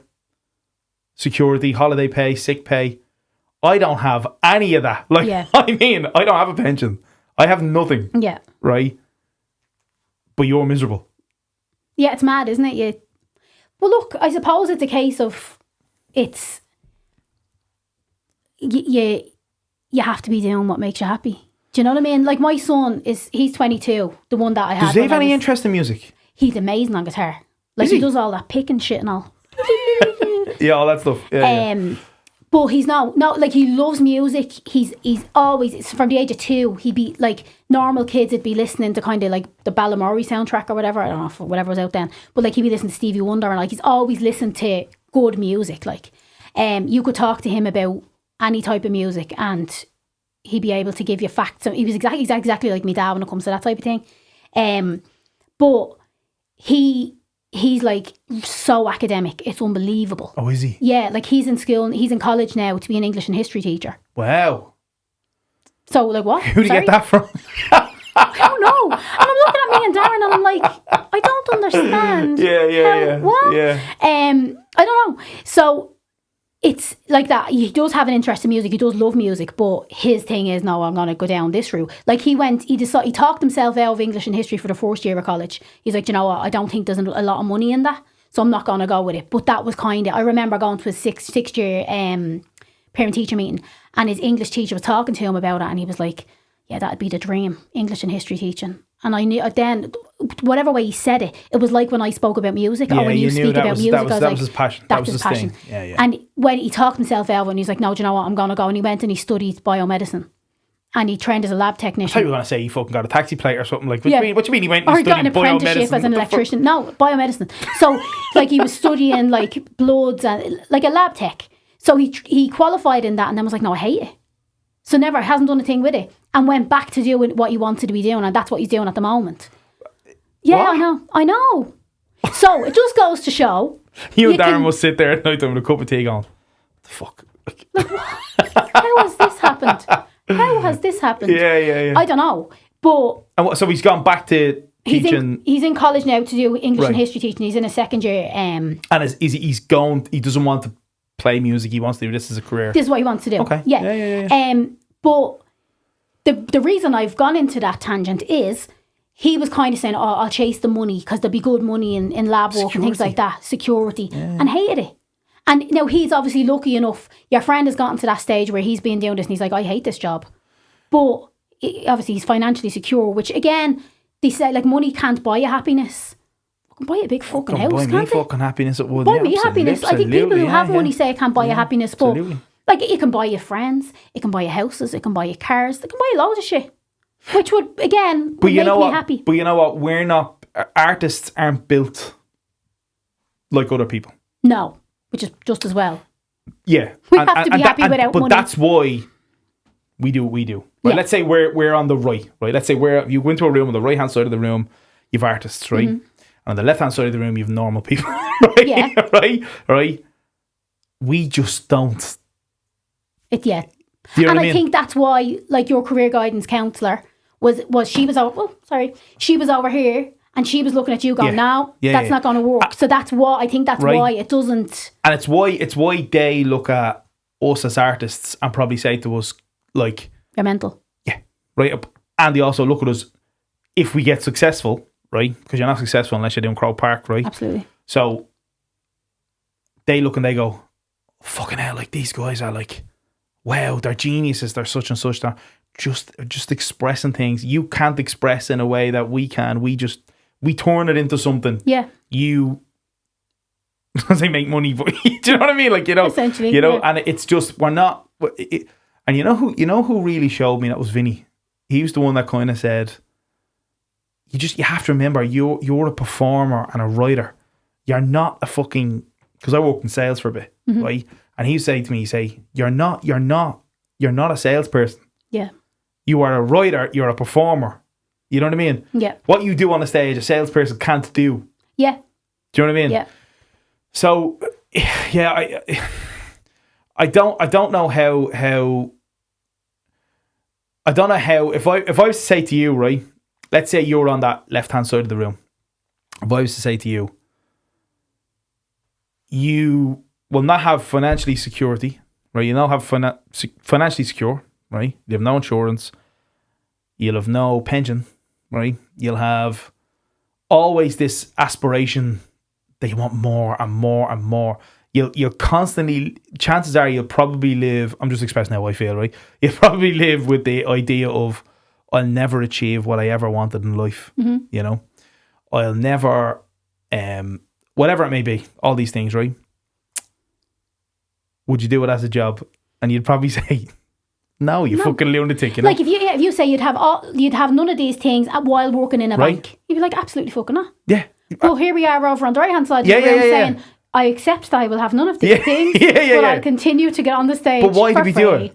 security, holiday pay, sick pay. I don't have any of that. Like, I mean, I don't have a pension. I have nothing. Yeah. Right? But you're miserable. Yeah, it's mad, isn't it? Well, look, I suppose it's a case of it's... You have to be doing what makes you happy. Do you know what I mean? Like my son he's 22, the one that I had. Does he have any interest in music? He's amazing on guitar. Like he does all that picking shit and all. Yeah, all that stuff. But he's like he loves music. He's always from the age of 2. He'd be like normal kids would be listening to kind of like the Balamory soundtrack or whatever. I don't know if whatever was out then. But like he'd be listening to Stevie Wonder and like he's always listened to good music. Like you could talk to him about any type of music and he'd be able to give you facts. He was exactly like me dad when it comes to that type of thing. But he's like so academic, it's unbelievable. Oh, is he? Yeah, like he's in school, he's in college now to be an English and history teacher. Wow. So like what? Who did you get that from? I don't know. And I'm looking at me and Darren and I'm like, I don't understand. Yeah. What? Yeah. I don't know. So it's like that. He does have an interest in music. He does love music, but his thing is, no, I'm going to go down this route. Like he talked himself out of English and history for the first year of college. He's like, you know what? I don't think there's a lot of money in that, so I'm not going to go with it. But that was kind of, I remember going to a sixth year parent teacher meeting, and his English teacher was talking to him about it, and he was like, yeah, that'd be the dream, English and history teaching. And I knew then, whatever way he said it, it was like when I spoke about music, or when you speak about music, that was his passion. That was his passion. Yeah. And when he talked himself out, and he's like, no, do you know what, I'm going to go. And he went and he studied biomedicine. And he trained as a lab technician. I thought you were going to say he fucking got a taxi plate or something. Like, what do you mean he went and studied biomedicine? Or he got an apprenticeship as an electrician. No, biomedicine. So, like, he was studying, like, bloods and, like, a lab tech. So he qualified in that and then was like, no, I hate it. So hasn't done a thing with it. And went back to doing what he wanted to be doing. And that's what he's doing at the moment. Yeah, what? I know. So, it just goes to show. You and Darren must sit there at night with a cup of tea going, what the fuck? Like, what? How has this happened? How has this happened? Yeah. I don't know. But so he's gone back to teaching. He's in college now to do English and history teaching. He's in a second year. And he's going, he doesn't want to play music. He wants to do this as a career. This is what he wants to do. Okay. Yeah. But the reason I've gone into that tangent is he was kind of saying, oh, I'll chase the money because there'll be good money in lab work and things like that. Security. Yeah. And hated it. And now he's obviously lucky enough. Your friend has gotten to that stage where he's been doing this and he's like, I hate this job. But obviously he's financially secure, which again, they say like money can't buy you happiness. Buy a big fucking house, can't buy me fucking happiness. It would. Buy me happiness. I think people who have money say it can't buy you happiness. But like it can buy you friends, it can buy you houses, it can buy you cars, it can buy you loads of shit. Which would, again, make me happy. But you know what? Artists aren't built like other people. No. Which is just as well. Yeah. We have to be happy without money. But that's why we do what we do. Right? Yeah. Let's say we're on the right. Let's say you go into a room on the right hand side of the room, you've artists, right? And on the left hand side of the room, you've normal people, right? Yeah. right. We just don't. Yeah. Do you know And what I mean? think that's why, like, your career guidance counsellor she was over here and she was looking at you going, no, that's not going to work. So that's why, I think that's why it doesn't. And it's why they look at us as artists and probably say to us, like, You're mental. yeah, right. And they also look at us if we get successful, right? Because you're not successful unless you're doing Crow Park, right? Absolutely. So they look and they go, fucking hell, like, these guys are like, wow, they're geniuses, they're such and such, they're just expressing things you can't express in a way that we can. We turn it into something. Yeah. They make money, but do you know what I mean? Like, essentially, and it's just, we're not, and you know who really showed me that was Vinny. He was the one that kind of said, you have to remember, you're a performer and a writer. You're not a fucking, because I worked in sales for a bit, right? And he say to me, you're not a salesperson. Yeah. You are a writer, you're a performer. You know what I mean? Yeah. What you do on the stage, a salesperson can't do. Yeah. Do you know what I mean? Yeah. So, yeah, I don't know how if I was to say to you, right, let's say you're on that left hand side of the room. If I was to say to you, you will not have financially security, right? You'll not have financially secure, right? You have no insurance. You'll have no pension, right? You'll have always this aspiration that you want more and more and more. You'll constantly, chances are you'll probably live, I'm just expressing how I feel, right? You'll probably live with the idea of, I'll never achieve what I ever wanted in life, you know? I'll never, whatever it may be, all these things, right? Would you do it as a job? And you'd probably say, no, you fucking lunatic, you know? Like, if you say you'd have none of these things while working in a bank, you'd be like, absolutely fucking not. Yeah. Well, here we are over on the right hand side of the room saying, I accept that I will have none of these things, but I'll continue to get on the stage. But why do we do it?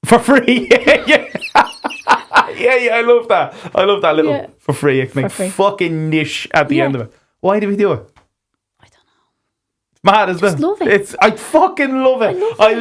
For free. Yeah. I love that. I love that little for free. It can make fucking niche at the end of it. Why do we do it? I don't know. Mad, isn't it? Love it. I fucking love it. I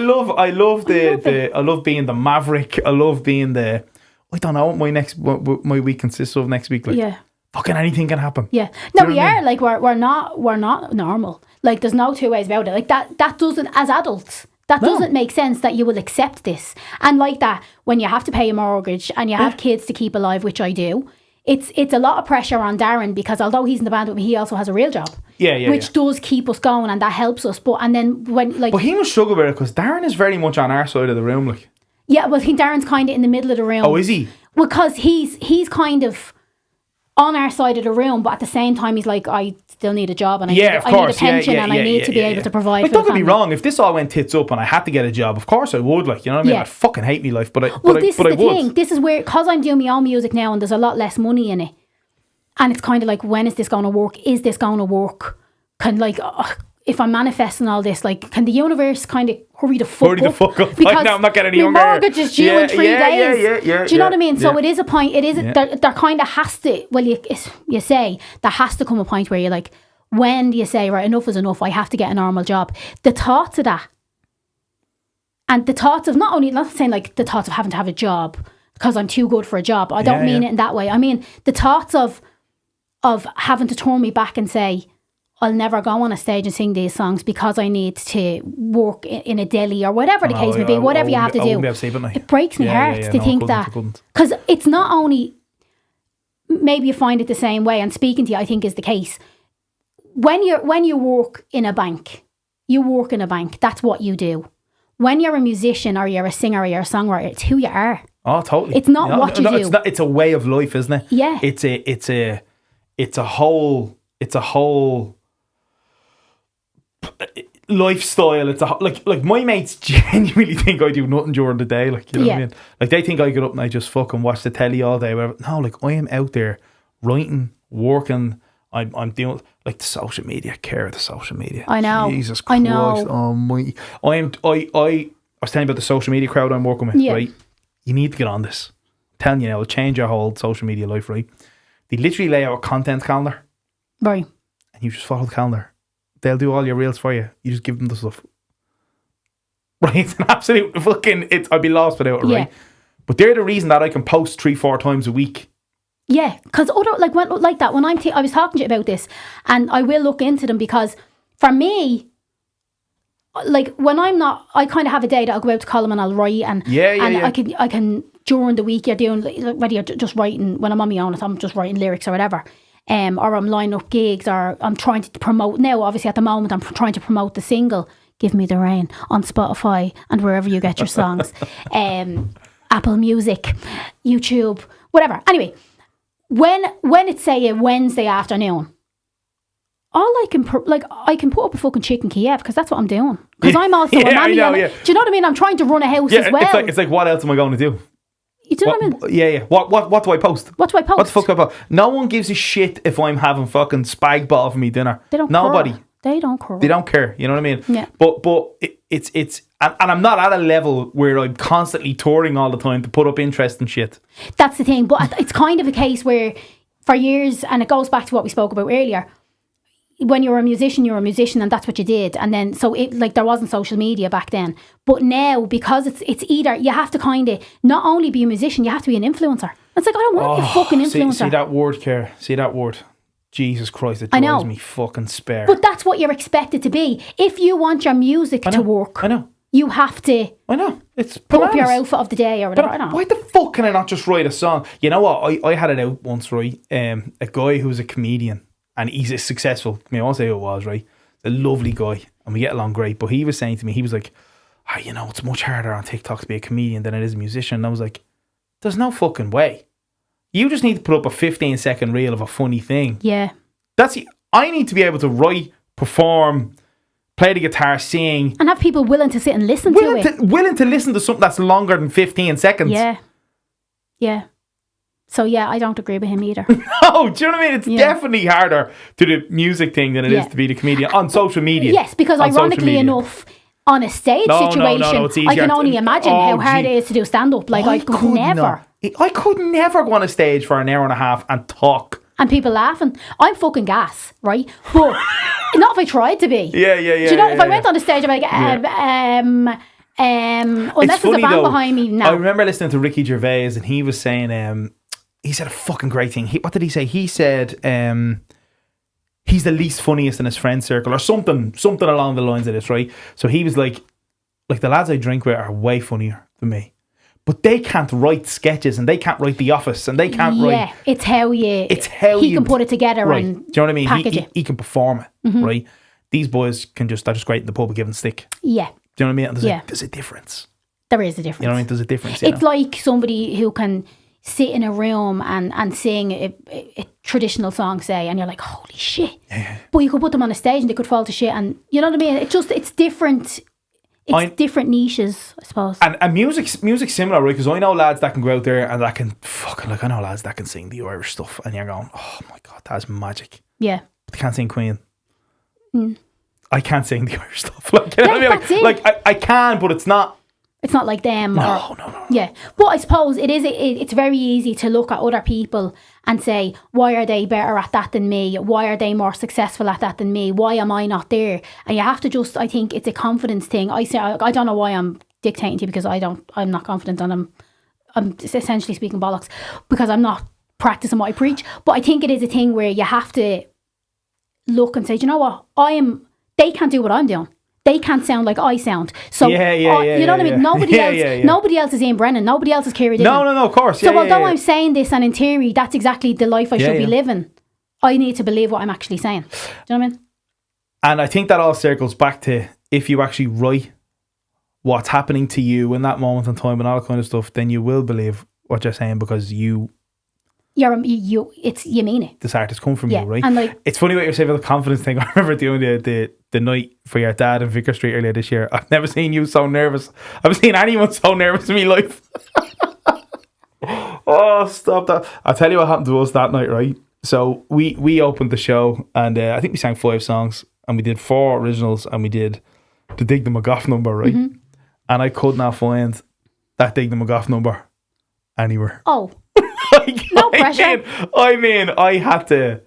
love being the maverick. I love being the, I don't know what my week consists of next week. Like, fucking anything can happen. Yeah. No, we are. Like, we're not normal. Like, there's no two ways about it. Like, that doesn't, as adults, that doesn't make sense that you will accept this. And like that, when you have to pay a mortgage and you have kids to keep alive, which I do, it's a lot of pressure on Darren, because although he's in the band with me, he also has a real job. Which does keep us going, and that helps us. But he must struggle with it, because Darren is very much on our side of the room, like. Yeah, well, I think Darren's kind of in the middle of the room. Oh, is he? Because he's kind of on our side of the room, but at the same time, he's like, I still need a job, and I need a pension, and I need to be able to provide for the family. Don't get me wrong, if this all went tits up and I had to get a job, of course I would, like, you know what I mean? I'd fucking hate me life, but I would. This is the thing. This is where, because I'm doing my own music now and there's a lot less money in it, and it's kind of like, when is this going to work? Is this going to work? If I'm manifesting all this, like, can the universe kind of hurry the fuck up? Because I'm not getting any younger. My mortgage is due in 3 days. Do you know what I mean? So Yeah. it is a point. It is there kind of has to. Well, you say there has to come a point where you're like, when do you say, right, enough is enough? I have to get a normal job. The thoughts of that, and the thoughts of not saying like the thoughts of having to have a job because I'm too good for a job. I don't mean it in that way. I mean the thoughts of having to turn me back and say, I'll never go on a stage and sing these songs because I need to work in a deli or whatever the case may be, whatever you have to do. It breaks my heart to think that. Because it's not only, maybe you find it the same way, and speaking to you, I think is the case. When you work in a bank, that's what you do. When you're a musician or you're a singer or you're a songwriter, it's who you are. Oh, totally. It's not what you do. It's a way of life, isn't it? Yeah. It's a whole lifestyle. It's like my mates genuinely think I do nothing during the day, like, you know what I mean? Like, they think I get up and I just fucking watch the telly all day, whatever. No, like, I am out there writing, working. I'm doing, like, the social media, the social media. I know. Jesus Christ. I know. Oh my. I was telling you about the social media crowd I'm working with, right? you need to get on this. I'm telling you now, it'll change your whole social media life, right? They literally lay out a content calendar. Right. And you just follow the calendar. They'll do all your reels for you. You just give them the stuff. Right? It's an absolute fucking... I'd be lost without it, right? But they're the reason that I can post 3-4 times a week. Yeah, because I was talking to you about this, and I will look into them, because for me, like when I'm not, I kind of have a day that I'll go out to column and I'll write, and I can during the week you're doing, whether you're just writing when I'm on my own, if I'm just writing lyrics or whatever, or I'm lining up gigs, or I'm trying to promote. Now, obviously, at the moment, I'm trying to promote the single "Give Me the Rain" on Spotify and wherever you get your songs, Apple Music, YouTube, whatever. Anyway. When it's say a Wednesday afternoon, all I can I can put up a fucking chicken Kiev, because that's what I'm doing. Because I'm also a mammy. Do you know what I mean? I'm trying to run a house as well. It's like what else am I going to do? You do know what I mean? Yeah. What do I post? What do I post? What the fuck do I post? No one gives a shit if I'm having fucking spag ball for me dinner. They don't. Nobody. Care. They don't care. They don't care. You know what I mean? Yeah. But it's and I'm not at a level where I'm constantly touring all the time to put up interest and shit. That's the thing. But it's kind of a case where for years, and it goes back to what we spoke about earlier, when you're a musician, and that's what you did. And then, so it, like, there wasn't social media back then. But now, because it's either, you have to kind of not only be a musician, you have to be an influencer. It's like, I don't want to be a fucking influencer. See that word, Kiera? See that word? Jesus Christ, it drives me fucking spare. But that's what you're expected to be. If you want your music to work, I know. You have to. I know. It's put up your outfit of the day or whatever. I don't know. Why the fuck can I not just write a song? You know what? I had it out once, right? A guy who was a comedian, and he's a successful. I won't say who it was, right? A lovely guy, and we get along great. But he was saying to me, he was like, it's much harder on TikTok to be a comedian than it is a musician. And I was like, there's no fucking way. You just need to put up a 15-second reel of a funny thing. Yeah. I need to be able to write, perform, play the guitar, sing. And have people willing to sit and listen to it. Willing to listen to something that's longer than 15 seconds. Yeah. Yeah. So, yeah, I don't agree with him either. No, do you know what I mean? It's definitely harder to do the music thing than it is to be the comedian on social media. Yes, because ironically enough, on a stage situation, it's I can only imagine how hard it is to do stand-up. Like, I could never. I could never go on a stage for an hour and a half and talk. And people laughing. I'm fucking gas, right? But not if I tried to be. Yeah. Do you know, if I went on the stage, I'd be like, unless there's a band behind me, no. I remember listening to Ricky Gervais, and he was saying, he said a fucking great thing. What did he say? He said, he's the least funniest in his friend circle, or something along the lines of this, right? So he was like the lads I drink with are way funnier than me. But they can't write sketches, and they can't write The Office, and they can't write... Yeah, it's how he can put it together and do you know what I mean? Package it. He can perform it, right? These boys they're just great in the pub and giving stick. Yeah. Do you know what I mean? And there's a difference. There is a difference. You know what I mean? There's a difference. It's like somebody who can sit in a room and sing a traditional song, say, and you're like, holy shit. Yeah. But you could put them on a stage and they could fall to shit, and you know what I mean? It's different... It's different niches, I suppose. And music's similar, right? Because I know lads that can go out there and that can I know lads that can sing the Irish stuff, and you're going, oh my God, that's magic. Yeah. But they can't sing Queen. Mm. I can't sing the Irish stuff. Like, you know what I mean? Like I can, but it's not. It's not like them. No. Yeah. But I suppose it's very easy to look at other people and say, why are they better at that than me? Why are they more successful at that than me? Why am I not there? And you have to just, I think it's a confidence thing. I don't know why I'm dictating to you, because I'm not confident, and I'm essentially speaking bollocks because I'm not practicing what I preach. But I think it is a thing where you have to look and say, do you know what? They can't do what I'm doing. They can't sound like I sound. So you know what I mean? Nobody else is Iann Brennan. Nobody else is Kiera Dignam. No, of course. So although I'm saying this, and in theory that's exactly the life I should be living, I need to believe what I'm actually saying. Do you know what I mean? And I think that all circles back to, if you actually write what's happening to you in that moment in time and all that kind of stuff, then you will believe what you're saying, because you mean it. This art has come from you, right? And like, it's funny what you're saying about the confidence thing. I remember doing the night for your dad in Vicar Street earlier this year. I've never seen you so nervous. I've seen anyone so nervous in my life. Oh, stop that. I'll tell you what happened to us that night, right? So we opened the show, and I think we sang 5 songs, and we did 4 originals, and we did the Dig the McGough number, right? Mm-hmm. And I could not find that Dig the McGough number anywhere. Oh, Like, no pressure. I mean, I had to.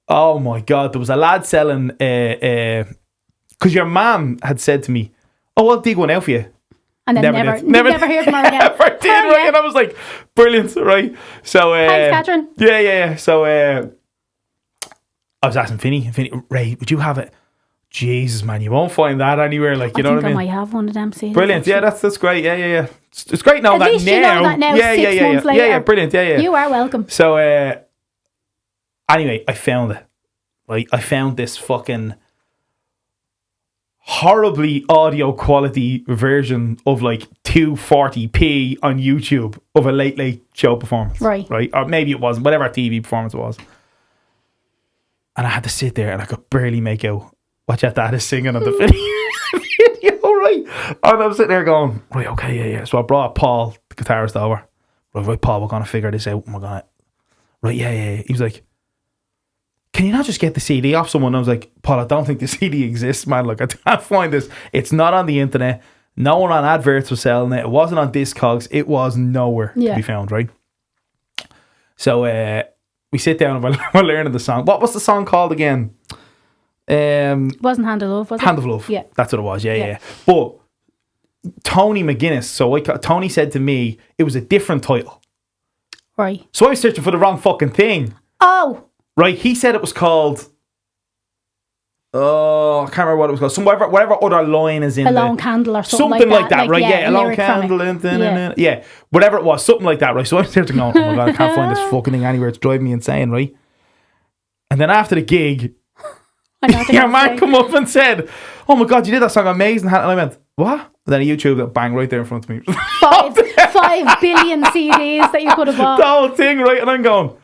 Oh my God, there was a lad selling. Because your mum had said to me, "Oh, I'll dig one out for you." And then never hear from her again. Never did, right? Yeah. And I was like, brilliant, right? So, Thanks, Catherine. Yeah. So, I was asking Finny, Ray, would you have it? Jesus, man, you won't find that anywhere. Like, you know what I mean? I might have one of them CDs. Brilliant. Actually. Yeah, that's great. Yeah. It's great knowing At that least now. you know that now, Yeah, 6 months later. Yeah, brilliant. Yeah. You are welcome. So, anyway, I found it. Right? I found this fucking horribly audio quality version of like 240p on YouTube of a late show performance. Right. Or maybe it wasn't, whatever TV performance it was. And I had to sit there and I could barely make out what your dad is singing on the video, right? And I'm sitting there going, right, okay, yeah. So I brought Paul, the guitarist, over. Right, Paul, we're going to figure this out. Right, yeah. He was like, can you not just get the CD off someone? I was like, Paul, I don't think the CD exists, man. Like, I can't find this. It's not on the internet. No one on adverts was selling it. It wasn't on Discogs. It was nowhere to be found, right? So we sit down and we're learning the song. What was the song called again? It wasn't Hand of Love, was it? Hand of Love. Yeah. That's what it was, yeah. But Tony McGuinness, Tony said to me, it was a different title. Right. So I was searching for the wrong fucking thing. Oh. Right, he said it was called. Oh, I can't remember what it was called. Whatever other line is in A Lone Candle or something like that, right? Yeah, A Lone lyric from Candle. Yeah, whatever it was, something like that, right? So I'm sitting going, oh my God, I can't find this fucking thing anywhere. It's driving me insane, right? And then after the gig, your man come up and said, "Oh my God, you did that song amazing!" And I went, "What?" And then a YouTube that bang right there in front of me. 5 billion CDs that you could have bought. The whole thing, right? And I'm going,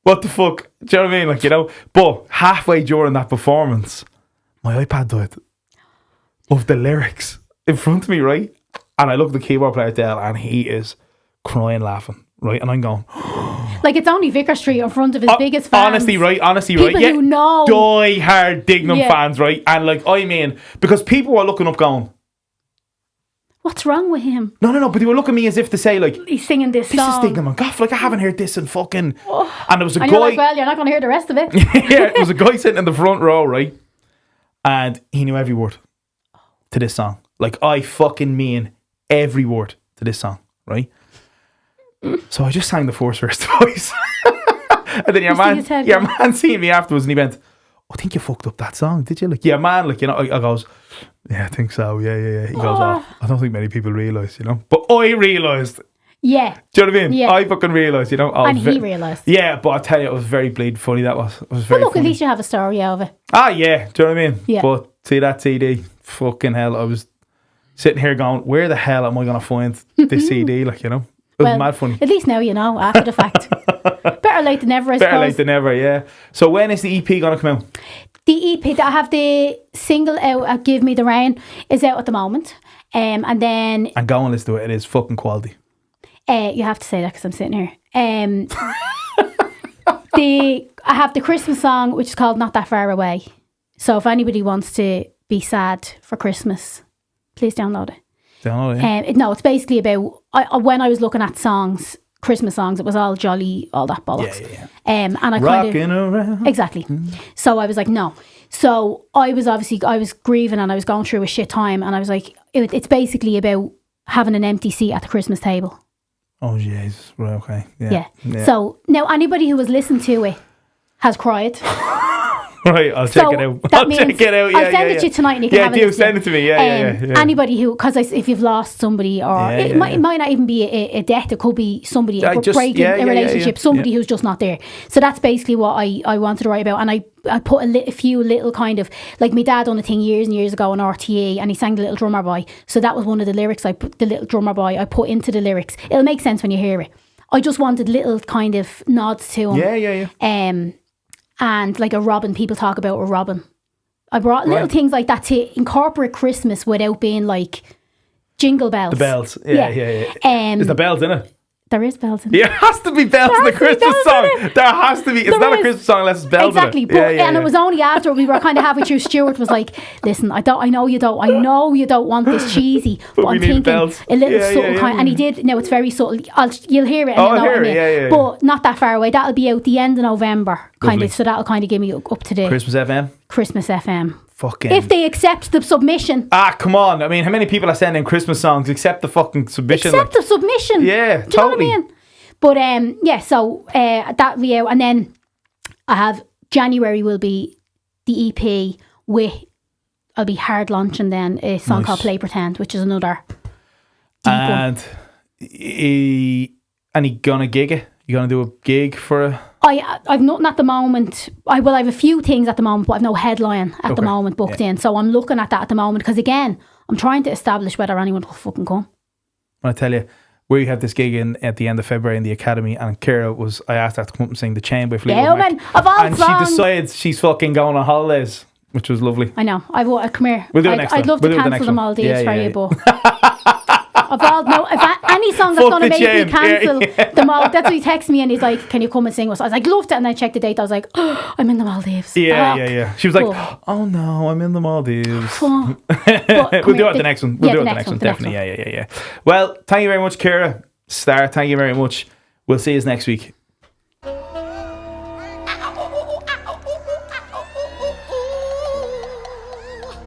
what the fuck? Do you know what I mean? Like, you know, but halfway during that performance, my iPad died of the lyrics in front of me, right? And I look at the keyboard player, Dale, and he is crying, laughing, right? And I'm going, like, it's only Vicar Street in front of his biggest fans. Honestly, right? People who know. Die-hard Dignam fans, right? And, like, I mean, because people were looking up going, what's wrong with him? No, but they were looking at me as if to say, like, he's singing this song. This is Dignam and Goff. Like, I haven't heard this in fucking... And there was a guy... You're like, well, you're not going to hear the rest of it. Yeah, there was a guy sitting in the front row, right? And he knew every word to this song. Like, I fucking mean every word to this song, right? So I just sang the first verse twice. And then your man seen me afterwards and he went, I think you fucked up that song, did you? Like, yeah, man, like, you know, I goes, yeah, I think so, yeah. He goes, I don't think many people realise, you know. But I realised. Yeah. Do you know what I mean? Yeah. I fucking realised, you know. And he realised. Yeah, but I tell you, it was very bleeding funny, that was. It was very look, funny. at least you have a story out of it. Ah, yeah, do you know what I mean? Yeah. But see that CD, fucking hell, I was sitting here going, where the hell am I going to find this CD, like, you know? It was mad funny. At least now you know, after the fact. Better late than never, I suppose. Better late than never, yeah. So when is the EP going to come out? The EP that I have the single out at Give Me the Rain is out at the moment. And then... And go and listen to it. It is fucking quality. You have to say that because I'm sitting here. I have the Christmas song, which is called Not That Far Away. So if anybody wants to be sad for Christmas, please download it. Download it? No, it's basically about... when I was looking at songs... Christmas songs, it was all jolly, all that bollocks. Yeah. And I Rocking around. Exactly. So I was like, no. So I was grieving and I was going through a shit time, and I was like, it's basically about having an empty seat at the Christmas table. Oh, Jesus. Right, okay. Yeah. So now anybody who has listened to it has cried. Right, I'll check it out. I'll check it out. Yeah, I'll send it to you tonight and you can have a listen. Send it to me. Yeah. Anybody who, because if you've lost somebody, or it might not even be a death, it could be somebody breaking a relationship, somebody who's just not there. So that's basically what I wanted to write about. And I put a few little kind of, like my dad done a thing years and years ago on RTE, and he sang The Little Drummer Boy. So that was one of the lyrics I put, The Little Drummer Boy, I put into the lyrics. It'll make sense when you hear it. I just wanted little kind of nods to him. Yeah. And like a robin, people talk about a robin. I brought little things like that to incorporate Christmas without being like jingle bells. The bells. Yeah. Is the bells in it? There is bells in it. There has to be bells in the Christmas song. There has to be. It's not a Christmas song unless it's bells exactly. in it. But, it was only after we were kind of halfway through. Stuart was like, "Listen, I know you don't want this cheesy, but I'm thinking bells. a little subtle kind." And he did. No, it's very subtle. You'll hear it. And I'll hear it. But not that far away. That'll be out the end of November, kind of. So that'll kind of give me up to date. Christmas FM. Christmas FM. Fucking. If they accept the submission. Come on. I mean, how many people are sending Christmas songs? Accept the fucking submission. Accept the submission. Yeah, do you know what I mean? But so that'll be out, and then I have January will be the EP with I'll be hard launching then a song called Play Pretend, which is another deep one. And he gonna gig it? You gonna do a gig for a... I've nothing at the moment. I have a few things at the moment, but I've no headline at the moment booked in. So I'm looking at that at the moment because again, I'm trying to establish whether anyone will fucking come. I tell you, we have this gig at the end of February in the Academy, and Kiera I asked her to come up and sing the Chain by Fleetwood Mac. And she decides she's fucking going on holidays, which was lovely. I know. Come here. We'll do it next time. I'd love to cancel the Maldives for you, but if any song that's going to make me cancel the Maldives, that's what he texted me and he's like, "Can you come and sing with us?" I was like, "Loved it," and I checked the date. I was like, "Oh, I'm in the Maldives." Yeah. She was like, "Oh no, I'm in the Maldives." We'll do it at the next one. We'll do it at the next one, definitely. Yeah. Well, thank you very much, Kiera. Star, thank you very much. We'll see you next week.